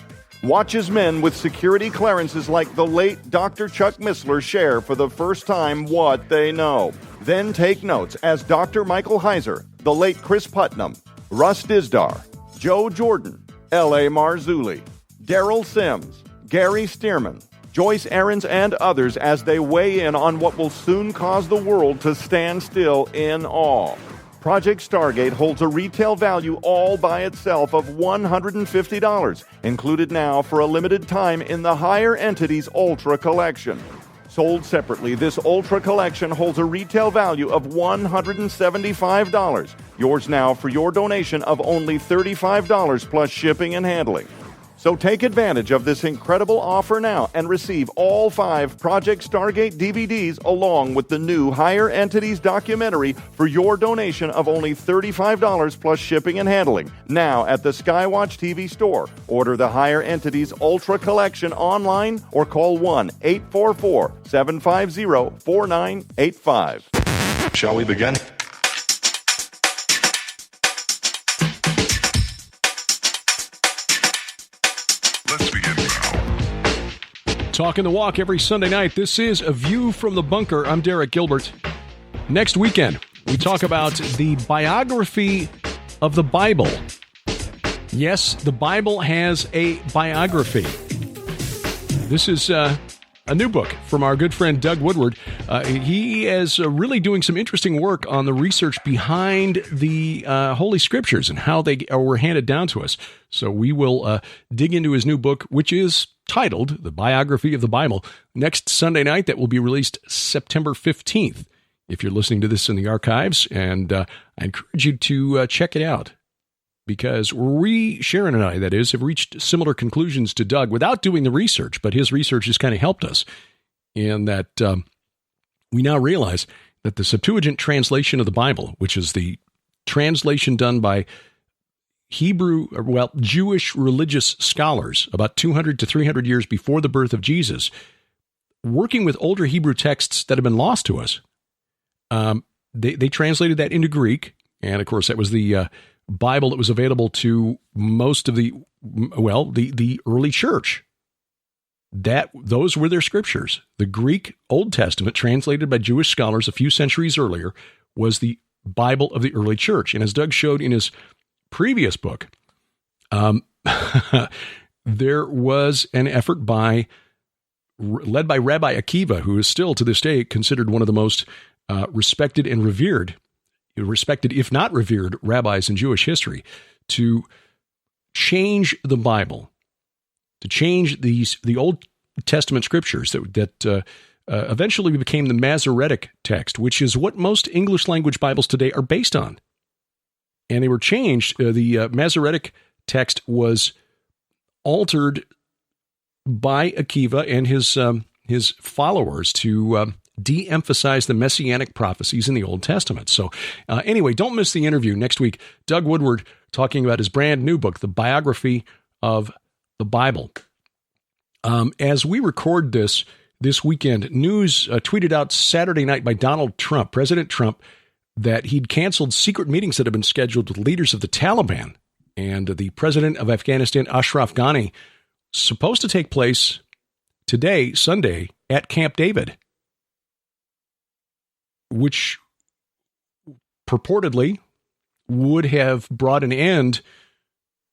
Watch as men with security clearances like the late Dr. Chuck Missler share for the first time what they know. Then take notes as Dr. Michael Heiser, the late Chris Putnam, Russ Dizdar, Joe Jordan, L.A. Marzulli, Daryl Sims, Gary Stearman, Joyce Aarons, and others as they weigh in on what will soon cause the world to stand still in awe. Project Stargate holds a retail value all by itself of $150, included now for a limited time in the Higher Entities Ultra Collection. Sold separately, this Ultra Collection holds a retail value of $175. Yours now for your donation of only $35 plus shipping and handling. So take advantage of this incredible offer now and receive all 5 Project Stargate DVDs along with the new Higher Entities documentary for your donation of only $35 plus shipping and handling. Now at the SkyWatch TV store. Order the Higher Entities Ultra Collection online or call 1-844-750-4985. Shall we begin? Talking the walk every Sunday night. This is A View from the Bunker. I'm Derek Gilbert. Next weekend, we talk about the biography of the Bible. Yes, the Bible has a biography. This is a new book from our good friend Doug Woodward. He is really doing some interesting work on the research behind the Holy Scriptures and how they were handed down to us. So we will dig into his new book, which is titled The Biography of the Bible, next Sunday night. That will be released September 15th. If you're listening to this in the archives, and I encourage you to check it out, because Sharon and I, that is, have reached similar conclusions to Doug without doing the research, but his research has kind of helped us in that we now realize that the Septuagint translation of the Bible, which is the translation done by Jewish religious scholars about 200 to 300 years before the birth of Jesus, working with older Hebrew texts that have been lost to us, they translated that into Greek, and of course that was the Bible that was available to most of the early church. Those were their scriptures. The Greek Old Testament, translated by Jewish scholars a few centuries earlier, was the Bible of the early church. And as Doug showed in his previous book, there was an effort led by Rabbi Akiva, who is still to this day considered one of the most respected, if not revered, rabbis in Jewish history, to change the Bible, to change the Old Testament scriptures that eventually became the Masoretic text, which is what most English language Bibles today are based on. And they were changed. The Masoretic text was altered by Akiva and his followers to de-emphasize the messianic prophecies in the Old Testament. So anyway, don't miss the interview next week. Doug Woodward talking about his brand new book, The Biography of the Bible. As we record this weekend, news tweeted out Saturday night by Donald Trump, President Trump, that he'd canceled secret meetings that had been scheduled with leaders of the Taliban and the president of Afghanistan, Ashraf Ghani, supposed to take place today, Sunday, at Camp David, which purportedly would have brought an end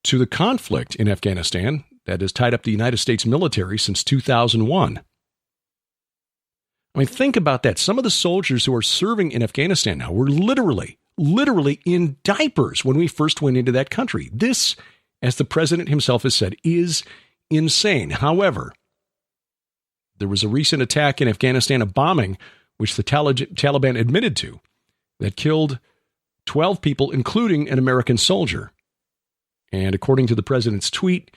to the conflict in Afghanistan that has tied up the United States military since 2001. I mean, think about that. Some of the soldiers who are serving in Afghanistan now were literally in diapers when we first went into that country. This, as the president himself has said, is insane. However, there was a recent attack in Afghanistan, a bombing, which the Taliban admitted to, that killed 12 people, including an American soldier. And according to the president's tweet,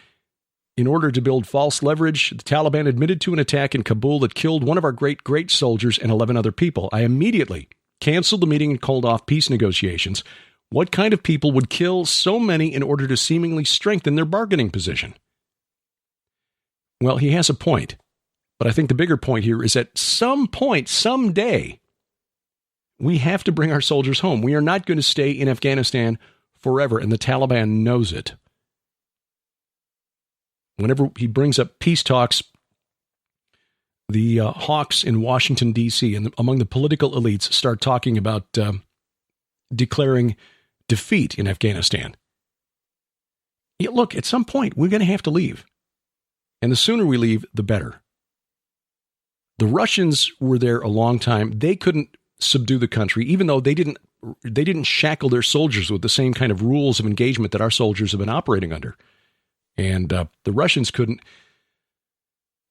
in order to build false leverage, the Taliban admitted to an attack in Kabul that killed one of our great soldiers and 11 other people. I immediately canceled the meeting and called off peace negotiations. What kind of people would kill so many in order to seemingly strengthen their bargaining position? Well, he has a point. But I think the bigger point here is at some point, someday, we have to bring our soldiers home. We are not going to stay in Afghanistan forever, and the Taliban knows it. Whenever he brings up peace talks, the hawks in Washington, D.C., and among the political elites start talking about declaring defeat in Afghanistan. Yeah, look, at some point, we're going to have to leave. And the sooner we leave, the better. The Russians were there a long time. They couldn't subdue the country, even though they didn't shackle their soldiers with the same kind of rules of engagement that our soldiers have been operating under. And the Russians couldn't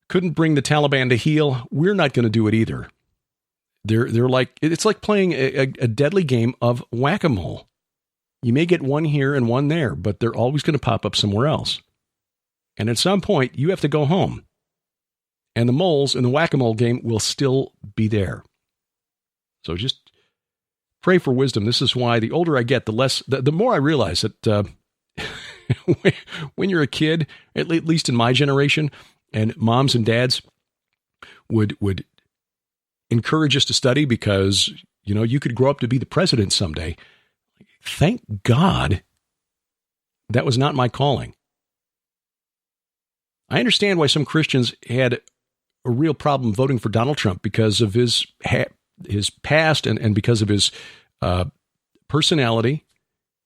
bring the Taliban to heel. We're not going to do it either. They're like, it's like playing a deadly game of whack-a-mole. You may get one here and one there, but they're always going to pop up somewhere else. And at some point, you have to go home. And the moles in the whack-a-mole game will still be there. So just pray for wisdom. This is why the older I get, the more I realize that when you're a kid, at least in my generation, and moms and dads would encourage us to study because, you could grow up to be the president someday. Thank God that was not my calling. I understand why some Christians had a real problem voting for Donald Trump because of his past and because of his personality.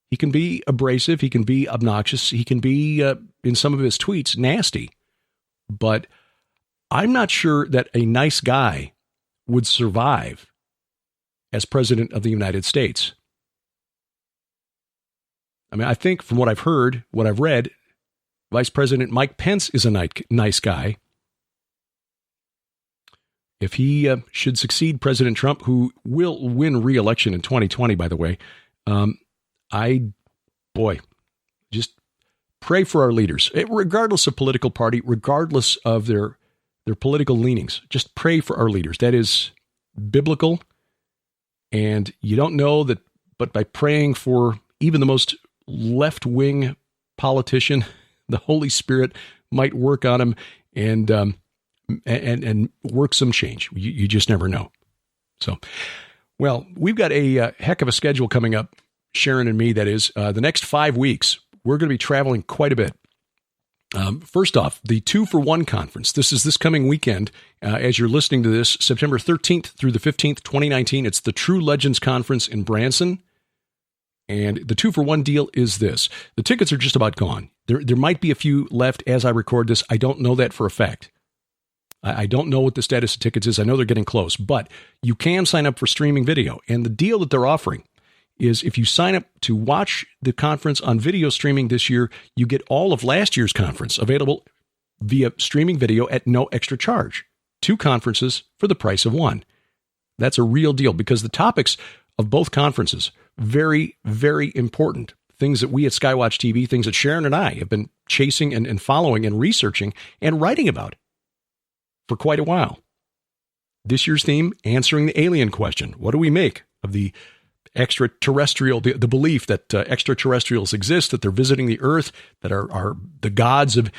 He can be abrasive. He can be obnoxious. He can be, in some of his tweets, nasty. But I'm not sure that a nice guy would survive as president of the United States. I mean, I think from what I've heard, what I've read, Vice President Mike Pence is a nice guy. If he should succeed President Trump, who will win re-election in 2020, by the way, just pray for our leaders, regardless of political party, regardless of their political leanings. Just pray for our leaders. That is biblical. And you don't know that, but by praying for even the most left-wing politician, the Holy Spirit might work on him and work some change. You just never know. So, well, we've got a heck of a schedule coming up, Sharon and me, that is. The next 5 weeks, we're going to be traveling quite a bit. First off, the 2-for-1 conference. This is this coming weekend. As you're listening to this, September 13th through the 15th, 2019. It's the True Legends Conference in Branson. And the 2-for-1 deal is this. The tickets are just about gone. There might be a few left as I record this. I don't know that for a fact. I don't know what the status of tickets is. I know they're getting close, but you can sign up for streaming video. And the deal that they're offering is if you sign up to watch the conference on video streaming this year, you get all of last year's conference available via streaming video at no extra charge. 2 conferences for the price of 1. That's a real deal because the topics of both conferences, very, very important. Things that we at SkyWatchTV, things that Sharon and I have been chasing and following and researching and writing about for quite a while. This year's theme, answering the alien question. What do we make of the extraterrestrial, the belief that extraterrestrials exist, that they're visiting the Earth, that are the gods of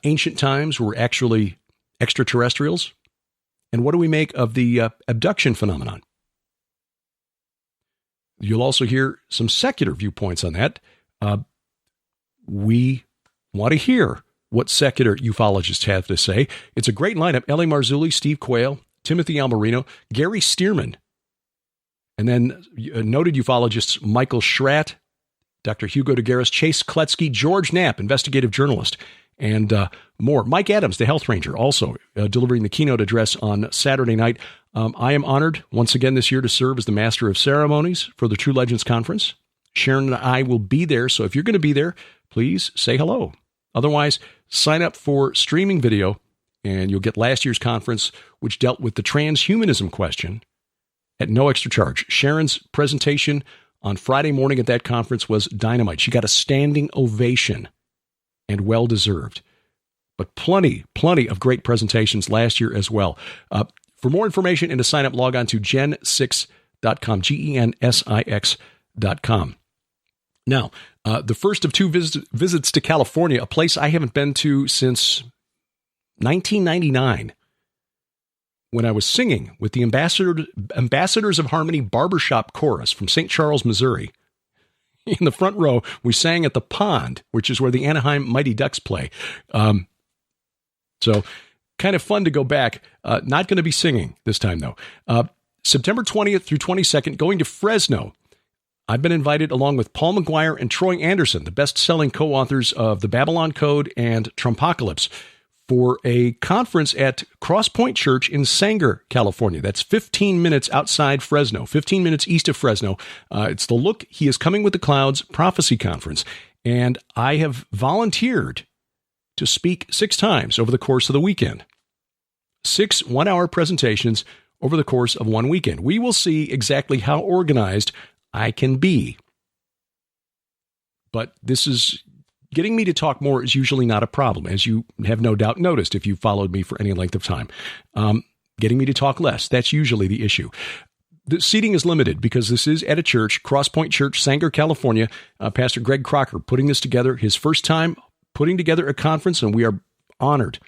ancient times were actually extraterrestrials? And what do we make of the abduction phenomenon? You'll also hear some secular viewpoints on that. We want to hear what secular ufologists have to say. It's a great lineup. L.A. Marzulli, Steve Quayle, Timothy Almarino, Gary Stearman, and then noted ufologists Michael Schratt, Dr. Hugo DeGaris, Chase Kletsky, George Knapp, investigative journalist, and more. Mike Adams, the health ranger, also delivering the keynote address on Saturday night. I am honored once again this year to serve as the master of ceremonies for the True Legends Conference. Sharon and I will be there, so if you're going to be there, please say hello. Otherwise, sign up for streaming video, and you'll get last year's conference, which dealt with the transhumanism question at no extra charge. Sharon's presentation on Friday morning at that conference was dynamite. She got a standing ovation, and well-deserved. But plenty of great presentations last year as well. For more information and to sign up, log on to gen6.com, GENSIX.com. Now, the first of two visits to California, a place I haven't been to since 1999, when I was singing with the Ambassadors of Harmony Barbershop Chorus from St. Charles, Missouri. In the front row, we sang at the Pond, which is where the Anaheim Mighty Ducks play. So kind of fun to go back. Not going to be singing this time, though. September 20th through 22nd, going to Fresno. I've been invited along with Paul McGuire and Troy Anderson, the best-selling co-authors of The Babylon Code and Trumpocalypse, for a conference at Crosspoint Church in Sanger, California. That's 15 minutes outside Fresno, 15 minutes east of Fresno. It's the Look He Is Coming with the Clouds Prophecy Conference. And I have volunteered to speak 6 times over the course of the weekend. 6 one-hour presentations over the course of one weekend. We will see exactly how organized I can be. But this is... Getting me to talk more is usually not a problem, as you have no doubt noticed if you've followed me for any length of time. Getting me to talk less, that's usually the issue. The seating is limited because this is at a church, Crosspoint Church, Sanger, California. Pastor Greg Crocker putting this together, his first time putting together a conference, and we are honored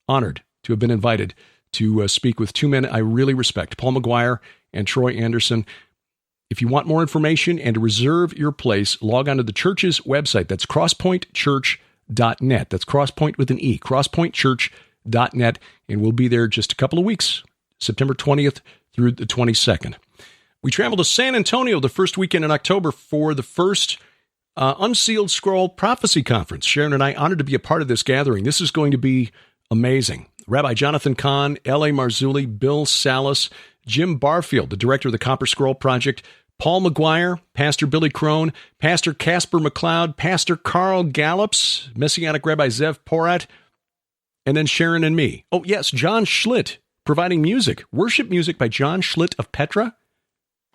to have been invited to speak with 2 men I really respect, Paul McGuire and Troy Anderson. If you want more information and to reserve your place, log on to the church's website. That's crosspointchurch.net. That's Crosspoint with an E, crosspointchurch.net. And we'll be there just a couple of weeks, September 20th through the 22nd. We traveled to San Antonio the first weekend in October for the first Unsealed Scroll Prophecy Conference. Sharon and I honored to be a part of this gathering. This is going to be amazing. Rabbi Jonathan Kahn, L.A. Marzulli, Bill Salas, Jim Barfield, the director of the Copper Scroll Project, Paul McGuire, Pastor Billy Crone, Pastor Casper McLeod, Pastor Carl Gallops, Messianic Rabbi Zev Porat, and then Sharon and me. Oh, yes, John Schlitt providing music, worship music by John Schlitt of Petra.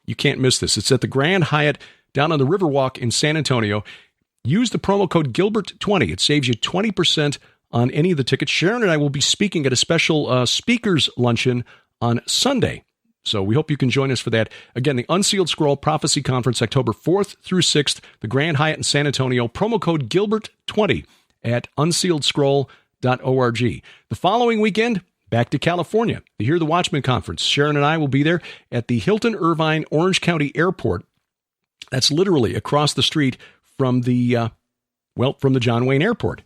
You can't miss this. It's at the Grand Hyatt down on the Riverwalk in San Antonio. Use the promo code Gilbert20. It saves you 20% on any of the tickets. Sharon and I will be speaking at a special speakers luncheon on Sunday. So we hope you can join us for that. Again, the Unsealed Scroll Prophecy Conference, October 4th through 6th, the Grand Hyatt in San Antonio. Promo code Gilbert20 at unsealedscroll.org. The following weekend, back to California, the Hear the Watchman Conference. Sharon and I will be there at the Hilton Irvine Orange County Airport. That's literally across the street from the John Wayne Airport.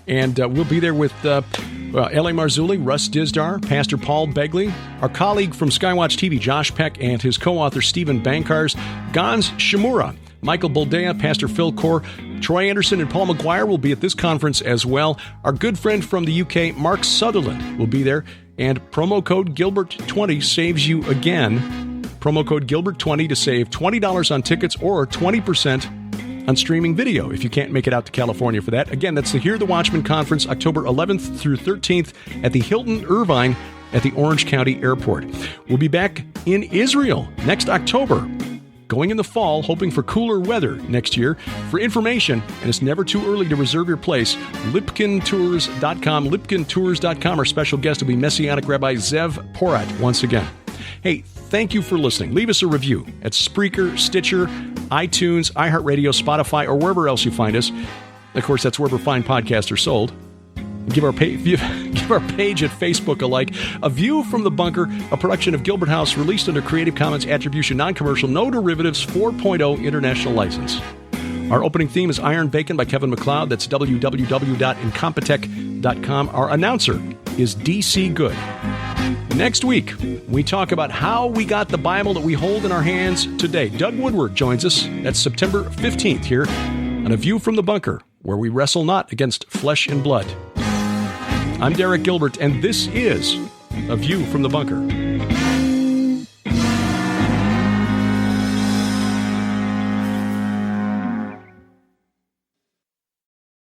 And we'll be there with L.A. Marzulli, Russ Dizdar, Pastor Paul Begley, our colleague from SkyWatchTV, Josh Peck, and his co-author, Stephen Bankars, Gans Shimura, Michael Boldea, Pastor Phil Core, Troy Anderson, and Paul McGuire will be at this conference as well. Our good friend from the UK, Mark Sutherland, will be there. And promo code Gilbert20 saves you again. Promo code Gilbert20 to save $20 on tickets or 20% on streaming video if you can't make it out to California for that. Again, that's the Hear the Watchman Conference, October 11th through 13th at the Hilton Irvine at the Orange County Airport. We'll be back in Israel next October, going in the fall, hoping for cooler weather next year. For information, and it's never too early to reserve your place, lipkintours.com. Our special guest will be Messianic Rabbi Zev Porat once again. Hey, thank you for listening. Leave us a review at Spreaker, Stitcher, iTunes, iHeartRadio, Spotify, or wherever else you find us. Of course, that's wherever fine podcasts are sold. Give our page at Facebook a like. A View from the Bunker, a production of Gilbert House, released under Creative Commons Attribution Non-Commercial No Derivatives 4.0 International License. Our opening theme is Iron Bacon by Kevin MacLeod. That's www.incompetech.com. Our announcer is DC Good. Next week, we talk about how we got the Bible that we hold in our hands today. Doug Woodward joins us. That's September 15th here on A View from the Bunker, where we wrestle not against flesh and blood. I'm Derek Gilbert, and this is A View from the Bunker.